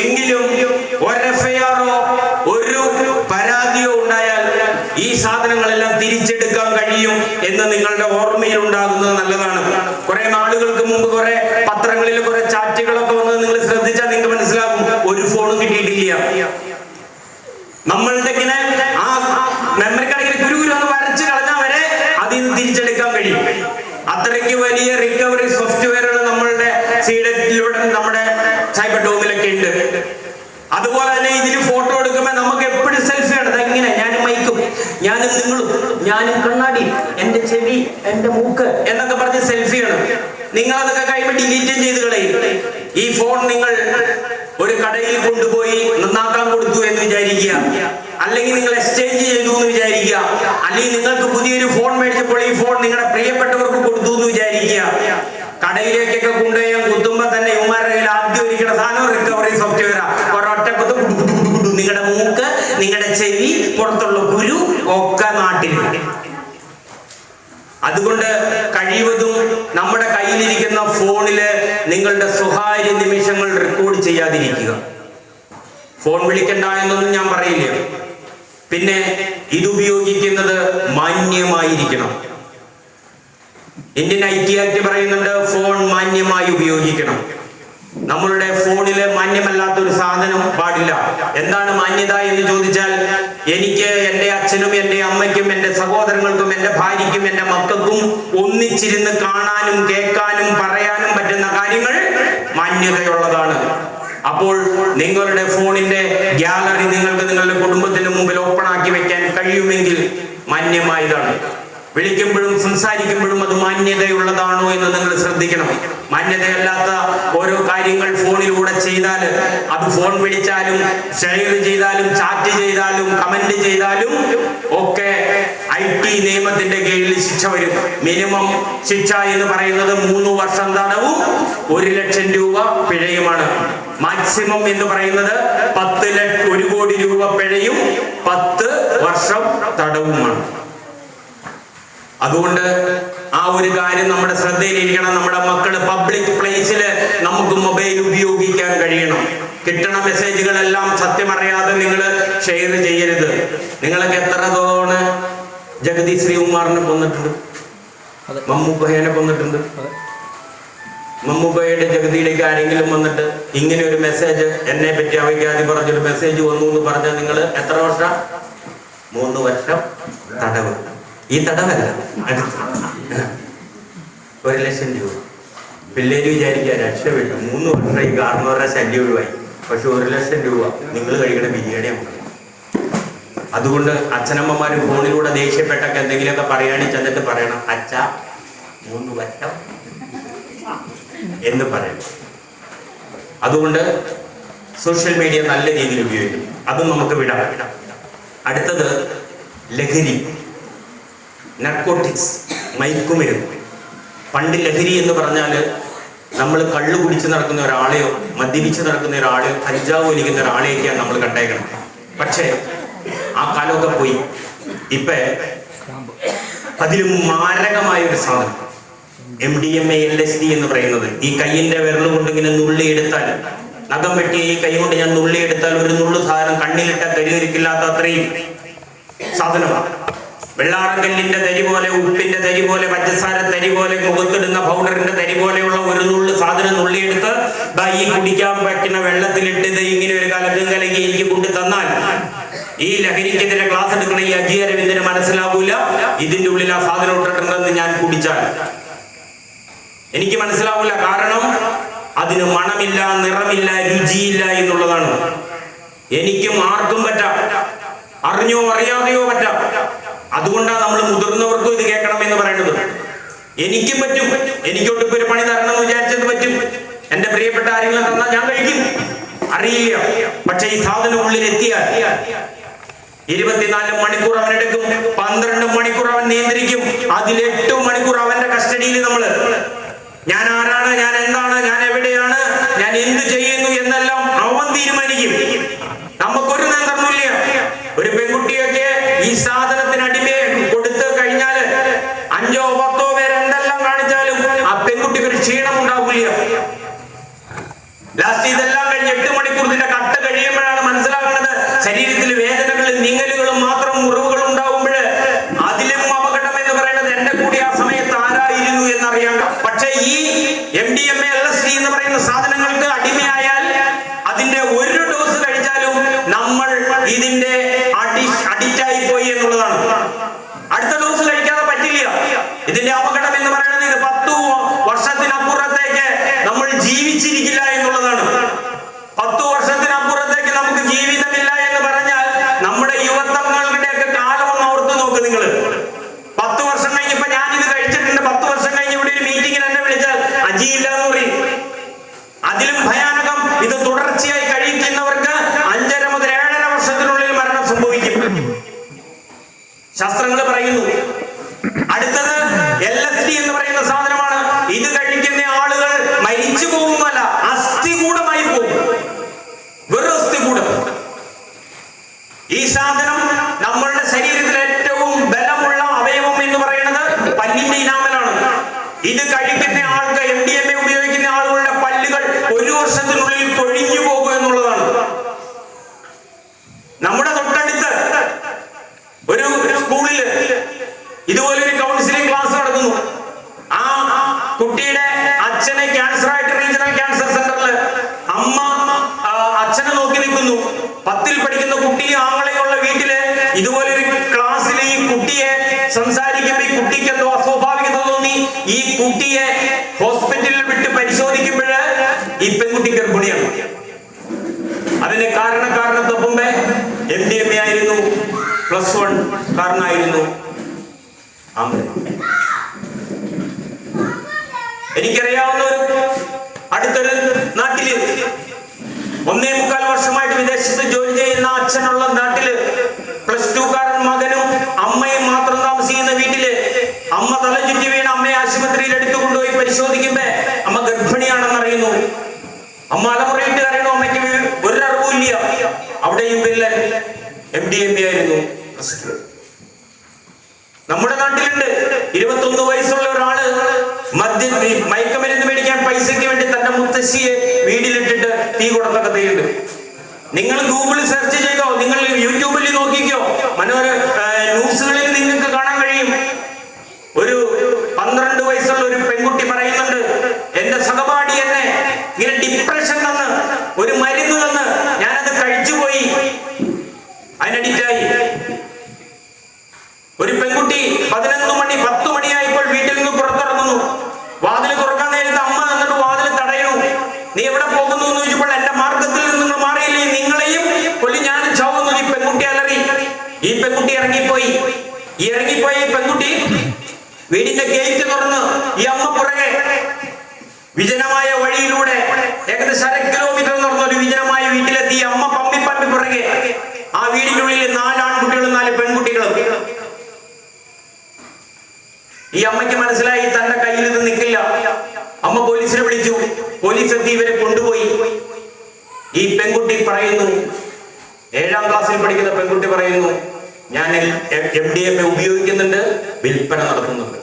എങ്കിലും ഒരു എഫ്ഐആറോ ഒരു പരാതിയോ ഉണ്ടായാൽ ഈ സാധനങ്ങളെല്ലാം തിരിച്ചെടുക്കാൻ കഴിയും എന്ന് നിങ്ങളുടെ ഓർമ്മയിൽ ഉണ്ടാകുന്നത് നല്ലതാണ്. കുറെ നാളുകൾക്ക് മുമ്പ് കുറെ പത്രങ്ങളിൽ കുറെ ചാറ്റുകളൊക്കെ വന്നത് നിങ്ങൾ ശ്രദ്ധിച്ചാൽ നിങ്ങൾക്ക് മനസ്സിലാകും. ഒരു ഫോണും കിട്ടിയിട്ടില്ല. നമ്മളുടെ ഇങ്ങനെ ആ മെമ്മറി കാർഡിൽ കുരുകുരു ഒന്ന് വരച്ച് കളഞ്ഞാൽ വരെ അതിൽ നിന്ന് തിരിച്ചെടുക്കാൻ കഴിയും. അത്രയ്ക്ക് വലിയ റിക്കവറി സോഫ്റ്റ്വെയറുകൾ നമ്മളുടെ സീഡറ്റിലൂടെ നമ്മുടെ സൈബർ ഡോമിലൊക്കെ ഉണ്ട്. അതുപോലെ തന്നെ ഇതിൽ ഫോട്ടോ എടുക്കുമ്പോൾ നമുക്ക് എപ്പോഴും സെൽഫിയാണ്. അതെങ്ങനെ? ഞാനും മൈക്കും, ഞാനും നിങ്ങളും, ഞാനും കണ്ണാടി, എന്റെ ചെവി, എന്റെ മൂക്ക് എന്നൊക്കെ പറഞ്ഞ് സെൽഫിയാണ്. നിങ്ങൾ അതൊക്കെ കഴിയുമ്പോൾ ഡിലീറ്റും ചെയ്ത് കളയും. ഈ ഫോൺ നിങ്ങൾ ഒരു കടയിൽ കൊണ്ടുപോയി നന്നാക്കാൻ കൊടുത്തു എന്ന് വിചാരിക്കുക, അല്ലെങ്കിൽ നിങ്ങൾ എക്സ്ചേഞ്ച് ചെയ്തു എന്ന് വിചാരിക്കുക, അല്ലെങ്കിൽ നിങ്ങൾക്ക് പുതിയൊരു ഫോൺ മേടിച്ചപ്പോൾ ഈ ഫോൺ നിങ്ങളുടെ പ്രിയപ്പെട്ടവർക്ക് കൊടുത്തു എന്ന് വിചാരിക്കുക. കടയിലേക്കൊക്കെ കൊണ്ടുപോയി കുത്തുമ്പോ തന്നെ ഇവന്മാരുടെ കയ്യിൽ ആദ്യം ഒരിക്കണ സാധനം റിക്കവറി സോഫ്റ്റ്വെയറാ. ഒരൊറ്റ കുത്ത് നിങ്ങളുടെ മൂക്ക്, നിങ്ങളുടെ ചെവി, പുറത്തുള്ള കുരു ഒക്കെ നാട്ടിലുണ്ട്. അതുകൊണ്ട് കഴിവതും നമ്മുടെ കയ്യിലിരിക്കുന്ന ഫോണില് നിങ്ങളുടെ സ്വകാര്യ നിമിഷങ്ങൾ റെക്കോർഡ് ചെയ്യാതിരിക്കുക. ഫോൺ വിളിക്കണ്ട എന്നൊന്നും ഞാൻ പറയില്ല. പിന്നെ ഇതുപയോഗിക്കുന്നത് മാന്യമായിരിക്കണം. ഇന്ത്യൻ IT ആക്ട് പറയുന്നുണ്ട് ഫോൺ മാന്യമായി ഉപയോഗിക്കണം. നമ്മളുടെ ഫോണില് മാന്യമല്ലാത്ത ഒരു സാധനം പാടില്ല. എന്താണ് മാന്യത എന്ന് ചോദിച്ചാൽ, എനിക്ക് എൻ്റെ അച്ഛനും എൻ്റെ അമ്മയ്ക്കും എൻ്റെ സഹോദരങ്ങൾക്കും എൻ്റെ ഭാര്യയ്ക്കും എൻ്റെ മക്കൾക്കും ഒന്നിച്ചിരുന്ന് കാണാനും കേൾക്കാനും പറയാനും പറ്റുന്ന കാര്യങ്ങൾ മാന്യതയുള്ളതാണ്. അപ്പോൾ നിങ്ങളുടെ ഫോണിന്റെ ഗ്യാലറി നിങ്ങൾക്ക് നിങ്ങളുടെ കുടുംബത്തിന് മുമ്പിൽ ഓപ്പൺ ആക്കി വെക്കാൻ കഴിയുമെങ്കിൽ മാന്യമായതാണ്. വിളിക്കുമ്പോഴും സംസാരിക്കുമ്പോഴും അത് മാന്യതയുള്ളതാണോ എന്ന് നിങ്ങൾ ശ്രദ്ധിക്കണം. മാന്യതയല്ലാത്ത ഓരോ കാര്യങ്ങൾ ഫോണിലൂടെ ചെയ്താൽ, അത് ഫോൺ വിളിച്ചാലും ഷെയർ ചെയ്താലും ചാറ്റ് ചെയ്താലും കമന്റ് ചെയ്താലും ഒക്കെ IT നിയമത്തിന്റെ കീഴിൽ ശിക്ഷ വരും. മിനിമം ശിക്ഷ എന്ന് പറയുന്നത് 3 വർഷം തടവും 1 ലക്ഷം രൂപ പിഴയുമാണ്. മാക്സിമം എന്ന് പറയുന്നത് 1 കോടി രൂപ പിഴയും 10 വർഷം തടവുമാണ്. അതുകൊണ്ട് ആ ഒരു കാര്യം നമ്മുടെ ശ്രദ്ധയിലിരിക്കണം. നമ്മുടെ മക്കള് പബ്ലിക് പ്ലേസിൽ നമുക്ക് മൊബൈൽ ഉപയോഗിക്കാൻ കഴിയണം. കിട്ടണ മെസ്സേജുകളെല്ലാം സത്യമറിയാതെ നിങ്ങൾ ഷെയർ ചെയ്യരുത്. നിങ്ങളൊക്കെ എത്ര തവണ ജഗതി ശ്രീകുമാറിനെ കൊന്നിട്ടുണ്ട്, മമ്മൂക്കയെ കൊന്നിട്ടുണ്ട്. മമ്മൂക്കയുടെ ജഗതിയിലേക്ക് ആരെങ്കിലും വന്നിട്ട് ഇങ്ങനെ ഒരു മെസ്സേജ് എന്നെ പറ്റി അവയ്ക്കാതി പറഞ്ഞൊരു മെസ്സേജ് വന്നു എന്ന് പറഞ്ഞാൽ നിങ്ങൾ എത്ര വർഷം? 3 വർഷം തടവ്. ഈ തടവല്ല, അടുത്ത് 1 ലക്ഷം രൂപ. പിള്ളേര് വിചാരിക്കുക രക്ഷപ്പെട്ടു, 3 വർഷം ഈ കാരണവരുടെ ശല്യം ഒഴിവായി. പക്ഷെ 1 ലക്ഷം രൂപ നിങ്ങൾ കഴിക്കണ ബിരിയാണിയാണ്. അതുകൊണ്ട് അച്ഛനമ്മമാര് ഫോണിലൂടെ ദേഷ്യപ്പെട്ടൊക്കെ എന്തെങ്കിലുമൊക്കെ പറയാനും ചെന്നിട്ട് പറയണം, അച്ഛാ 3 വർഷം എന്ന് പറയണം. അതുകൊണ്ട് സോഷ്യൽ മീഡിയ നല്ല രീതിയിൽ ഉപയോഗിക്കും. അതും നമുക്ക് വിടാം. അടുത്തത് ലഹരി, നർക്കോട്ടിക്സ്, മയക്കുമരുന്ന്. പണ്ട് ലഹരി എന്ന് പറഞ്ഞാൽ നമ്മൾ കള്ളു കുടിച്ച് നടക്കുന്ന ഒരാളെയോ മദ്യപിച്ച് നടക്കുന്ന ഒരാളെയോ കഞ്ചാവ് വലിക്കുന്ന ഒരാളെയൊക്കെയാണ് നമ്മൾ കണ്ടേക്കണം. പക്ഷേ ആ കാലമൊക്കെ പോയി. ഇപ്പൊ അതിലും മാരകമായ ഒരു സാധനം MDMA LSD എന്ന് പറയുന്നത്. ഈ കയ്യിന്റെ വിരൽ കൊണ്ട് ഇങ്ങനെ നുള്ളിയെടുത്താൽ, നഖം വെട്ടിയ ഈ കൈ കൊണ്ട് ഞാൻ നുള്ളിയെടുത്താൽ ഒരു നുള്ളു സാധനം കണ്ണിലിട്ട കരികരിക്കില്ലാത്ത അത്രയും സാധനമാണ്. വെള്ളാറങ്കല്ലിന്റെ തരി പോലെ, ഉപ്പിന്റെ തരി പോലെ, പഞ്ചസാര തരി പോലെ, മുഖത്തിടുന്ന പൗഡറിന്റെ തരി പോലെയുള്ള ഒരു നുള്ളു സാധനം നുള്ളിയെടുത്ത് ഈ കുടിക്കാൻ പറ്റുന്ന വെള്ളത്തിലിട്ട് ഇങ്ങനെ ഒരു കലക്കും കലക്കി എനിക്ക് കൊണ്ടു തന്നാൽ ഈ ലഹരിക്കെതിരെ ക്ലാസ് എടുക്കണ ഈ അജി അരവിന്ദന് മനസ്സിലാവൂല ഇതിന്റെ ഉള്ളിൽ ആ സാധനം ഇട്ടിട്ടുണ്ടെന്ന്. ഞാൻ കുടിച്ചാൽ എനിക്ക് മനസ്സിലാവൂല. കാരണം അതിന് മണമില്ല, നിറമില്ല, രുചിയില്ല എന്നുള്ളതാണ്. എനിക്കും ആർക്കും പറ്റാം, അറിഞ്ഞോ അറിയാതെയോ പറ്റാം. അതുകൊണ്ടാണ് നമ്മൾ മുതിർന്നവർക്കും ഇത് കേൾക്കണം എന്ന് പറയുന്നത്. എനിക്കും പറ്റും, എനിക്കൊട്ടിപ്പോ ഒരു പണി തരണം എന്ന് വിചാരിച്ചത് പറ്റും. എന്റെ പ്രിയപ്പെട്ട ആരെങ്കിലും തന്നാൽ ഞാൻ കഴിക്കും, അറിയില്ല. പക്ഷെ ഈ സാധനം ഉള്ളിൽ എത്തിയാൽ 24 മണിക്കൂർ അവനെടുക്കും, 12 മണിക്കൂർ അവൻ നിയന്ത്രിക്കും. അതിൽ 8 മണിക്കൂർ അവന്റെ കസ്റ്റഡിയിൽ നമ്മള്. ഞാൻ ആരാണ്, ഞാൻ എന്താണ്, ഞാൻ എവിടെയാണ്, ഞാൻ എന്ത് ചെയ്യുന്നു എന്നെല്ലാം അവൻ തീരുമാനിക്കും. നമുക്കൊരു നിയന്ത്രണമില്ല. ഒരു പെൺകുട്ടിയൊക്കെ ഈ സാധനത്തിന് അടിമയെ കൊടുത്തു കഴിഞ്ഞാൽ 5 or 10 പേര് എന്തെല്ലാം കാണിച്ചാലും ആ പെൺകുട്ടിക്ക് ഒരു ക്ഷീണം ഉണ്ടാവില്ല. ലാസ്റ്റ് ഇതെല്ലാം കഴിഞ്ഞ് 8 മണിക്കൂർ ഇതിന്റെ കട്ട് കഴിയുമ്പോഴാണ് മനസ്സിലാക്കുന്നത് ശരീരത്തിൽ വേദനകളും നീങ്ങലുകളും മാത്രം, മുറിവുകളും ഉണ്ടാവുമ്പോൾ അതിലും അപകടം എന്ന് പറയുന്നത് എന്റെ കൂടി ആ സമയത്ത് ആരായിരുന്നു എന്നറിയാം. പക്ഷെ ഈ MDMA LSD എന്ന് പറയുന്ന സാധനങ്ങൾക്ക് അടിമയായാൽ അതിന്റെ 1 ഡോസ് കഴിച്ചാലും നമ്മൾ ഇതിന്റെ അഡിക്റ്റായി പോയി എന്നുള്ളതാണ്. അടുത്ത ഡോസ് കഴിക്കാതെ പറ്റില്ല. ഇതിന്റെ അപകടം എന്ന് പറയുന്നത് ഇത് 10 വർഷത്തിനപ്പുറത്തേക്ക് നമ്മൾ ജീവിച്ചിരിക്കില്ല എന്നുള്ളതാണ്. 10 വർഷത്തിനപ്പുറത്തേക്ക് നമുക്ക് ജീവിതമില്ല എന്ന് പറഞ്ഞാൽ നമ്മുടെ യുവത്വങ്ങളുടെ ഒക്കെ കാലം ഒന്ന് ഓർത്ത് നോക്ക് നിങ്ങൾ. 10 വർഷം കഴിഞ്ഞപ്പോ ഞാൻ ഇത് കഴിച്ചിട്ടുണ്ട്. 10 വർഷം കഴിഞ്ഞ് ഇവിടെ ഒരു മീറ്റിംഗിന് എന്നെ വിളിച്ചാൽ അജിയില്ല എന്ന് പറയും. അതിലും ഭയാനകം ഇത് തുടർച്ചയായി കഴിക്കുന്നവർക്ക് 5.5 മുതൽ 7.5 വർഷത്തിനുള്ളിൽ മരണം സംഭവിക്കും. ശാസ്ത്രങ്ങൾ പറയുന്നു. അടുത്തത് LSD എന്ന് പറയുന്ന സാധനമാണ്. ഇത് കഴിക്കുന്ന ആളുകൾ മരിച്ചു പോകുന്നല്ല, അസ്ഥികൂടമായി പോകും. വെറും അസ്ഥികൂടം. ഈ സാധനം നമ്മളുടെ ശരീരത്തിൽ ഏറ്റവും ബലമുള്ള അവയവം എന്ന് പറയുന്നത് പല്ലിന്റെ ഇനാമലാണ്. ഇത് കഴിക്കുന്ന ആൾക്ക്, MDMA ഉപയോഗിക്കുന്ന ആളുകളുടെ പല്ലുകൾ 1 വർഷത്തിനുള്ളിൽ കൊഴിഞ്ഞു പോകും എന്നുള്ളതാണ്. നമ്മുടെ തൊട്ടടുത്ത് ഒരു സ്കൂളില് ഇതുപോലൊരു കൗൺസിലിംഗ് ക്ലാസ് നടക്കുന്നു. ആ കുട്ടിയുടെ അച്ഛനെ ക്യാൻസർ ആയിട്ട് റീജിയണൽ ക്യാൻസർ സെന്ററിൽ അമ്മ അച്ഛനെ നോക്കി നിൽക്കുന്നു. 10ൽ പഠിക്കുന്ന കുട്ടി ആങ്ങളെയുള്ള വീട്ടില് ഇതുപോലൊരു ക്ലാസ്സിൽ ഈ കുട്ടിയെ സംസാരിക്കുമ്പോൾ ഈ കുട്ടിക്ക് എന്തോ അസ്വാഭാവികത തോന്നി. ഈ കുട്ടിയെ ഹോസ്പിറ്റലിൽ വിട്ട് പരിശോധിക്കുമ്പോൾ ഈ പെൺകുട്ടി ഗർഭിണിയാണ്. MDMA ആയിരുന്നു, +1 കാരനായിരുന്നു. എനിക്കറിയാവുന്ന അടുത്തൊരു നാട്ടില് 1.25 വർഷമായിട്ട് വിദേശത്ത് ജോലി ചെയ്യുന്ന അച്ഛനുള്ള നാട്ടില് +2 കാരൻ മകനും അമ്മയും മാത്രം താമസിക്കുന്ന വീട്ടില് അമ്മ തല ചുറ്റി വീണ് അമ്മയെ ആശുപത്രിയിൽ എടുത്തു കൊണ്ടുപോയി പരിശോധിക്കുമ്പോ അമ്മ ഗർഭിണിയാണെന്ന് അറിയുന്നു. അമ്മ അലമുറയിട്ട് അറിയണു, അമ്മയ്ക്ക് ഒരറിവില്ല. അവിടെയും വില്ലൻ MDMA ആയിരുന്നു. നമ്മുടെ നാട്ടിലുണ്ട് 21 വയസ്സുള്ള ഒരാള് മയക്കുമരുന്ന് മേടിക്കാൻ പൈസയ്ക്ക് വേണ്ടി തന്റെ മുത്തശ്ശിയെ വീട്ടിലിട്ടിട്ട് തീ കൊടുത്ത കഥയുണ്ട്. നിങ്ങൾ ഗൂഗിളിൽ സെർച്ച് ചെയ്തോ, നിങ്ങൾ യൂട്യൂബിൽ നോക്കിക്കോ, ന്യൂസുകളിൽ നിങ്ങൾക്ക് കാണാൻ കഴിയും. ഒരു 12 വയസ്സുള്ള ഒരു പെൺകുട്ടി പറയുന്നുണ്ട്, എന്റെ സഹപാഠി എന്നെ ഇങ്ങനെ ഡിപ്രഷൻ തന്ന് ഒരു മരുന്ന് തന്ന് ഞാനത് കഴിച്ചുപോയി, അതിനഡിക്റ്റായി. ഒരു പെൺകുട്ടി 11 മണി 10 മണിയായപ്പോൾ വീട്ടിൽ നിന്ന് പുറത്തിറങ്ങുന്നു. വാതിൽ തുറക്കാൻ നേരത്തെ അമ്മ എന്നിട്ട് വാതിൽ തടയണു. നീ എവിടെ പോകുന്നു എന്ന് ചോദിച്ചപ്പോൾ എന്റെ മാർഗത്തിൽ നിന്ന് നിങ്ങൾ മാറിയില്ലേ, നിങ്ങളെയും കൊല്ലി ഞാനും ചാവുന്നു. ഈ പെൺകുട്ടി അലറി. ഈ പെൺകുട്ടി ഇറങ്ങിപ്പോയി ഈ പെൺകുട്ടി വീടിന്റെ ഗേറ്റ് തുറന്ന് ഈ അമ്മ പുറകെ വിജനമായ വഴിയിലൂടെ ഏകദേശം 1/2 കിലോമീറ്റർ നടന്ന ഒരു വിജനമായ വീട്ടിലെത്തി. അമ്മ പമ്പി പുറകെ. ആ വീടിനുള്ളിൽ 4 ആൺകുട്ടികളും 4 പെൺകുട്ടികളും. ഈ അമ്മയ്ക്ക് മനസ്സിലായി തന്റെ കയ്യിൽ ഇത് നിൽക്കില്ല. അമ്മ പോലീസിനെ വിളിച്ചു. പോലീസ് എത്തി ഇവരെ കൊണ്ടുപോയി. ഈ പെൺകുട്ടി പറയുന്നു, 7ാം ക്ലാസ്സിൽ പഠിക്കുന്ന പെൺകുട്ടി പറയുന്നു, ഞാൻ MDMA ഉപയോഗിക്കുന്നുണ്ട്, വിൽപ്പന നടത്തുന്നുണ്ട്.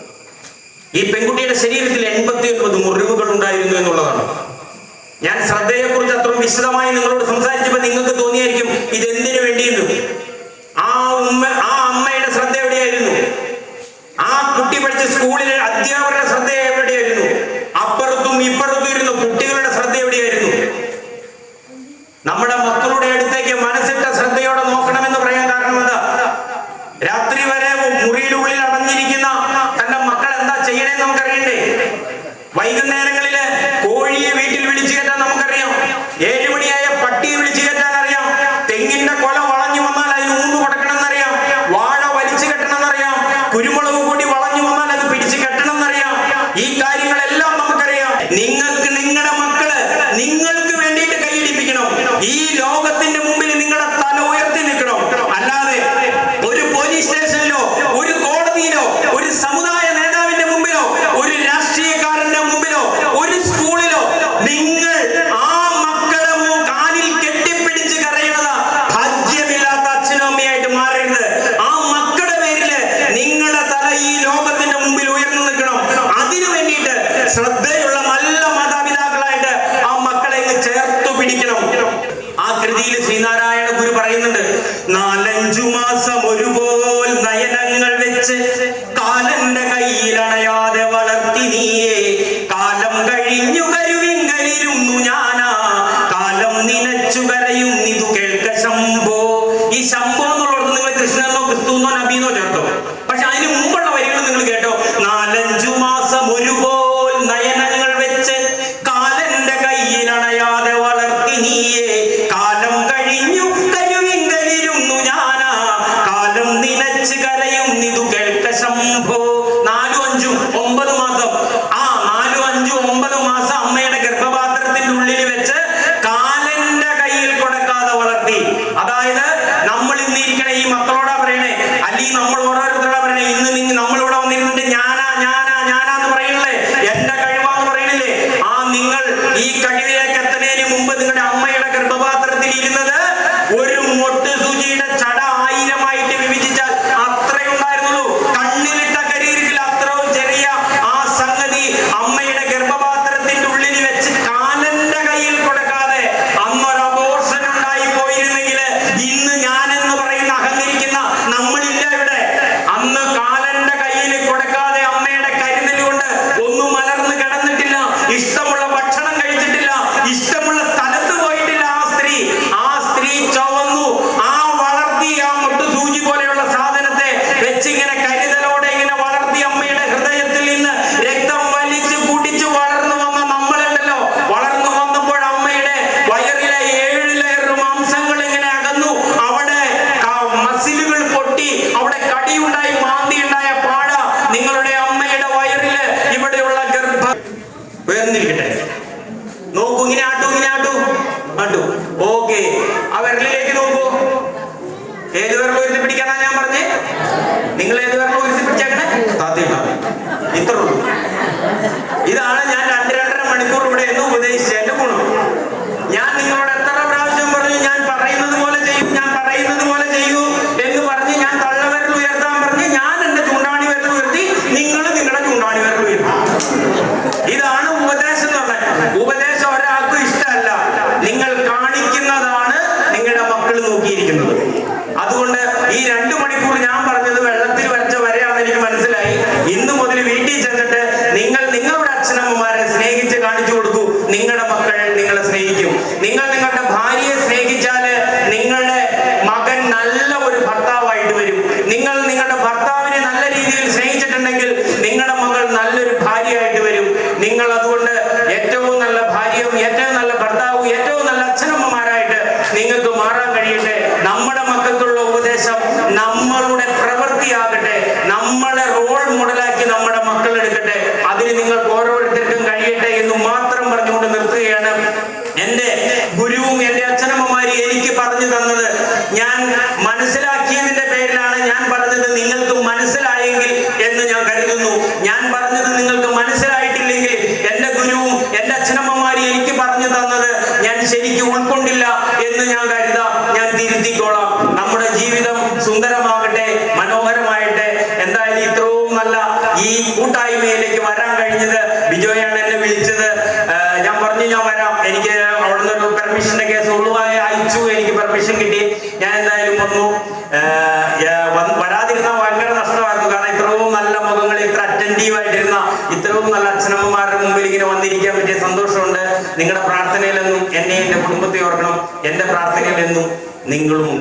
ഈ പെൺകുട്ടിയുടെ ശരീരത്തിൽ 89 മുറിവുകൾ ഉണ്ടായിരുന്നു എന്നുള്ളതാണ്. ഞാൻ ശ്രദ്ധയെ കുറിച്ച് അത്ര വിശദമായി നിങ്ങളോട് സംസാരിച്ചപ്പോൾ നിങ്ങൾക്ക് തോന്നിയായിരിക്കും ഇതെന്തിനു വേണ്ടിയിരുന്നു. ആ അമ്മയുടെ ശ്രദ്ധ എവിടെയായിരുന്നു? ആ കുട്ടി പഠിച്ച സ്കൂളിലെ അധ്യാപകരുടെ ശ്രദ്ധ എവിടെയായിരുന്നു? അപ്പുറത്തും ഇപ്പുറത്തും ഇരുന്ന കുട്ടികളുടെ ശ്രദ്ധ എവിടെയായിരുന്നു? നമ്മുടെ മക്കളുടെ അടുത്തേക്ക് മനസ്സിട്ട ശ്രദ്ധയോടെ നോക്കണമെന്ന് പറയാൻ കാരണം എന്താ? രാത്രി വരെ മുറിയുടെ ഉള്ളിൽ അടഞ്ഞിരിക്കുന്ന തന്റെ മക്കൾ എന്താ ചെയ്യണേന്ന് നമുക്കറിയണ്ടേ? വൈകുന്നേരങ്ങളില് കോഴിയെ വീട്ടിൽ വിളിച്ചു കയറ്റാൻ നമുക്കറിയാം. 7 മണിയായ പട്ടിയെ വിളിച്ചു കയറ്റാൻ അറിയാം. തെങ്ങിന്റെ കൊല വളഞ്ഞു വന്നാൽ അതിന് ഊന്ന് കൊടുക്കണമെന്നറിയാം. വാഴ വലിച്ചു കെട്ടണമെന്നറിയാം. കുരുമുളക് കൂടി വളഞ്ഞു വന്നാൽ അത് പിടിച്ചു കെട്ടണമെന്നറിയാം. ഈ കാര്യങ്ങളെല്ലാം നമുക്കറിയാം. നിങ്ങൾക്ക് നിങ്ങളുടെ മക്കള് നിങ്ങൾക്ക് വേണ്ടിയിട്ട് കൈയടിപ്പിക്കണം. ഈ ലോകത്തിന്റെ മുമ്പിൽ നിങ്ങളുടെ തല ഉയർത്തി നിൽക്കണം. അല്ലാതെ ഒരു പോലീസ് സ്റ്റേഷനിലോ ഒരു കോടതിയിലോ ഒരു സമുദായ നേതാവിന്റെ മുമ്പിലോ ഒരു രാഷ്ട്രീയക്കാരന്റെ മുമ്പിലോ ഒരു സ്കൂളിലോ നിങ്ങൾ ആ മക്കളെ കാലിൽ കെട്ടിപ്പിടിച്ച് കരയണത് ഭാഗ്യമില്ലാത്ത അച്ഛനും അമ്മയായിട്ട് മാറരുത്. ആ മക്കളുടെ പേരില് നിങ്ങളുടെ തല ഈ ലോകത്തിന്റെ മുമ്പിൽ ഉയർന്നു നിൽക്കണം. അതിനു വേണ്ടിയിട്ട് ശ്രദ്ധയുള്ള നല്ല മാതാപിതാക്കളായിട്ട് ആ മക്കളെ ചേർത്തു പിടിക്കണം. ആ കൃതിയിൽ ശ്രീനാരായണ ഗുരു പറയുന്നുണ്ട്, 4-5 മാസം ഒരുപോൽ നയനങ്ങൾ വെച്ച് കാലന്റെ കയ്യിലണയാതെ വളർത്തി നീയെ, കാലം കഴിഞ്ഞു കരുവിങ്കലിരുന്നു ഞാനാ, കാലം നിനച്ചു കരയും നിതു കേൾക്ക ശംഭോ. ഈ ശംഭോ എന്നുള്ളത് നിങ്ങൾ കൃഷ്ണനോ ക്രിസ്തുവെന്നോ നബിയെന്നോ ചേർത്തോ, പക്ഷെ അതിന് മുമ്പുള്ള വരികൾ നിങ്ങൾ കേട്ടോ. 4-5 മാസം ഒരുപോൽ നയനങ്ങൾ വെച്ച് കാലന്റെ കയ്യിലണയാതെ വളർത്തി നീയെ, കാലം കഴിഞ്ഞു കരുവിങ്കലിരുന്നു ഞാനാ, കാലം നിനച്ച് കരയും നിതു കേൾക്ക ശംഭോ. 4-5 9 മാസം. ആ 4-5 9 മാസം അമ്മയുടെ ഗർഭപാത്രത്തിന്റെ ഉള്ളിൽ വെച്ച് കാലന്റെ കയ്യിൽ കൊടുക്കാതെ വളർത്തി. അതായത് നമ്മൾ ഇന്ന് ഏത് വിരൽ ഉയർത്തിപ്പിടിക്കാനാ ഞാൻ പറഞ്ഞേ? നിങ്ങൾ ഏത് വിരൽ ഉയർത്തിപ്പിടിച്ചേക്കണേ? താത്തിട്ടാ ഇത്ര ഉള്ളൂ. ഇതാണ് ഞാൻ 2-2.5 മണിക്കൂർ ഇവിടെ എന്ന് ഉപദേശിച്ചതിന്റെ ഗുണം. ഞാൻ നിങ്ങളോട് എത്ര പ്രാവശ്യം പറഞ്ഞു ഞാൻ പറയുന്നത് പോലെ ചെയ്യൂ, ഞാൻ പറയുന്നത് പോലെ ചെയ്യൂ എന്ന് പറഞ്ഞ് ഞാൻ തള്ളവിരൽ ഉയർത്താൻ പറഞ്ഞ് ഞാൻ എന്റെ ചൂണ്ടാണി വിരൽ ഉയർത്തി, നിങ്ങൾ നിങ്ങളുടെ ചൂണ്ടാണി വിരൽ ഉയർത്തി. ഇതാണ് ഉപദേശം എന്ന് പറഞ്ഞത്. ഉപദേശം ഒരാൾക്കും ഇഷ്ടമല്ല. നിങ്ങൾ കാണിക്കുന്നതാണ് നിങ്ങളുടെ മക്കൾ നോക്കിയിരിക്കുന്നത്. അതുകൊണ്ട് ഈ 2 മണിക്കൂർ ഞാൻ പറഞ്ഞത് വെള്ളത്തിൽ വരച്ച വരെയാണെന്ന് എനിക്ക് മനസ്സിലായി. ഇന്ന് മുതൽ വീട്ടിൽ ചെന്നിട്ട് നിങ്ങൾ നിങ്ങളുടെ അച്ഛനമ്മമാരെ സ്നേഹിച്ച് കാണിച്ചു കൊടുക്കൂ. നിങ്ങളുടെ മക്കൾ നിങ്ങളെ സ്നേഹിക്കും. നിങ്ങൾ നിങ്ങളുടെ ഭാര്യയെ സ്നേഹിച്ചാല് നിങ്ങളുടെ മകൻ നല്ല ഒരു ഭർത്താവായിട്ട് വരും. നിങ്ങൾ നിങ്ങളുടെ ഭർത്താവിനെ നല്ല രീതിയിൽ സ്നേഹിച്ചിട്ടുണ്ടെങ്കിൽ നിങ്ങളുടെ മകൾ നല്ലൊരു ഭാര്യയായിട്ട് വരും. നിങ്ങൾ അതുകൊണ്ട് ഏറ്റവും നല്ല ഭാര്യയും ഏറ്റവും നല്ല ഭർത്താവും ഏറ്റവും നല്ല അച്ഛനമ്മമാരായിട്ട് നിങ്ങൾക്ക് മാറാൻ കഴിയട്ടെ. നമ്മുടെ മക്കൾക്കുള്ള ഉപദേശം നമ്മളുടെ പ്രവൃത്തിയാകട്ടെ, നമ്മളെ റോൾ മോഡലാക്കി നമ്മുടെ മക്കൾ എടുക്കട്ടെ. അതിന് നിങ്ങൾക്ക് ഓരോരുത്തർക്കും കഴിയട്ടെ എന്ന് മാത്രം പറഞ്ഞുകൊണ്ട് നിർത്തുകയാണ്. എന്റെ ഗുരുവും എന്റെ അച്ഛനമ്മമാരും എനിക്ക് പറഞ്ഞു തന്നത് ഞാൻ മനസ്സിലാക്കിയതിന്റെ പേരിലാണ് ഞാൻ പറഞ്ഞത്. നിങ്ങൾക്ക് മനസ്സിലായെങ്കിൽ എന്ന് ഞാൻ കരുതുന്നു. ഞാൻ പറഞ്ഞത് നിങ്ങൾക്ക് മനസ്സിലായിട്ടില്ലെങ്കിൽ എന്റെ ഗുരുവും എന്റെ അച്ഛനമ്മമാരും എനിക്ക് പറഞ്ഞു തന്നത് ഞാൻ ശരിക്കും ഉൾക്കൊണ്ടില്ല എന്ന് ഞാൻ കരുതാം. ഞാൻ തിരുത്തിക്കോളാം. നമ്മുടെ ജീവിതം സുന്ദരമാകട്ടെ, മനോഹരമായിട്ട്. എന്തായാലും ഇത്രയും നല്ല ഈ കൂട്ടായ്മയിലേക്ക് വരാൻ കഴിഞ്ഞത് ബിജോയാണ് എന്നെ വിളിച്ചത്. ഞാൻ പറഞ്ഞു ഞാൻ വരാം. എനിക്ക് അവിടുന്ന് ഒരു പെർമിഷന്റെ കേസ് ഒഴിവായി അയച്ചു. എനിക്ക് പെർമിഷൻ കിട്ടി. ഞാൻ എന്തായാലും വന്നു. വരാതിരുന്ന ഭയങ്കര നഷ്ടമായിരുന്നു. കാരണം ഇത്രയും നല്ല മുഖങ്ങളിൽ ഇത്ര അറ്റൻറ്റീവ് ആയിട്ടിരുന്ന ഇത്രയും നല്ല അച്ഛനമ്മമാരുടെ മുമ്പിൽ ഇങ്ങനെ വന്നിരിക്കാൻ പറ്റിയ സന്തോഷമുണ്ട്. നിങ്ങളുടെ പ്രാർത്ഥനയിലെന്നും എന്നെ എന്റെ കുടുംബത്തെ ഓർക്കണം. എന്റെ പ്രാർത്ഥനയിലെന്നും നിങ്ങളും ഉണ്ടാവും.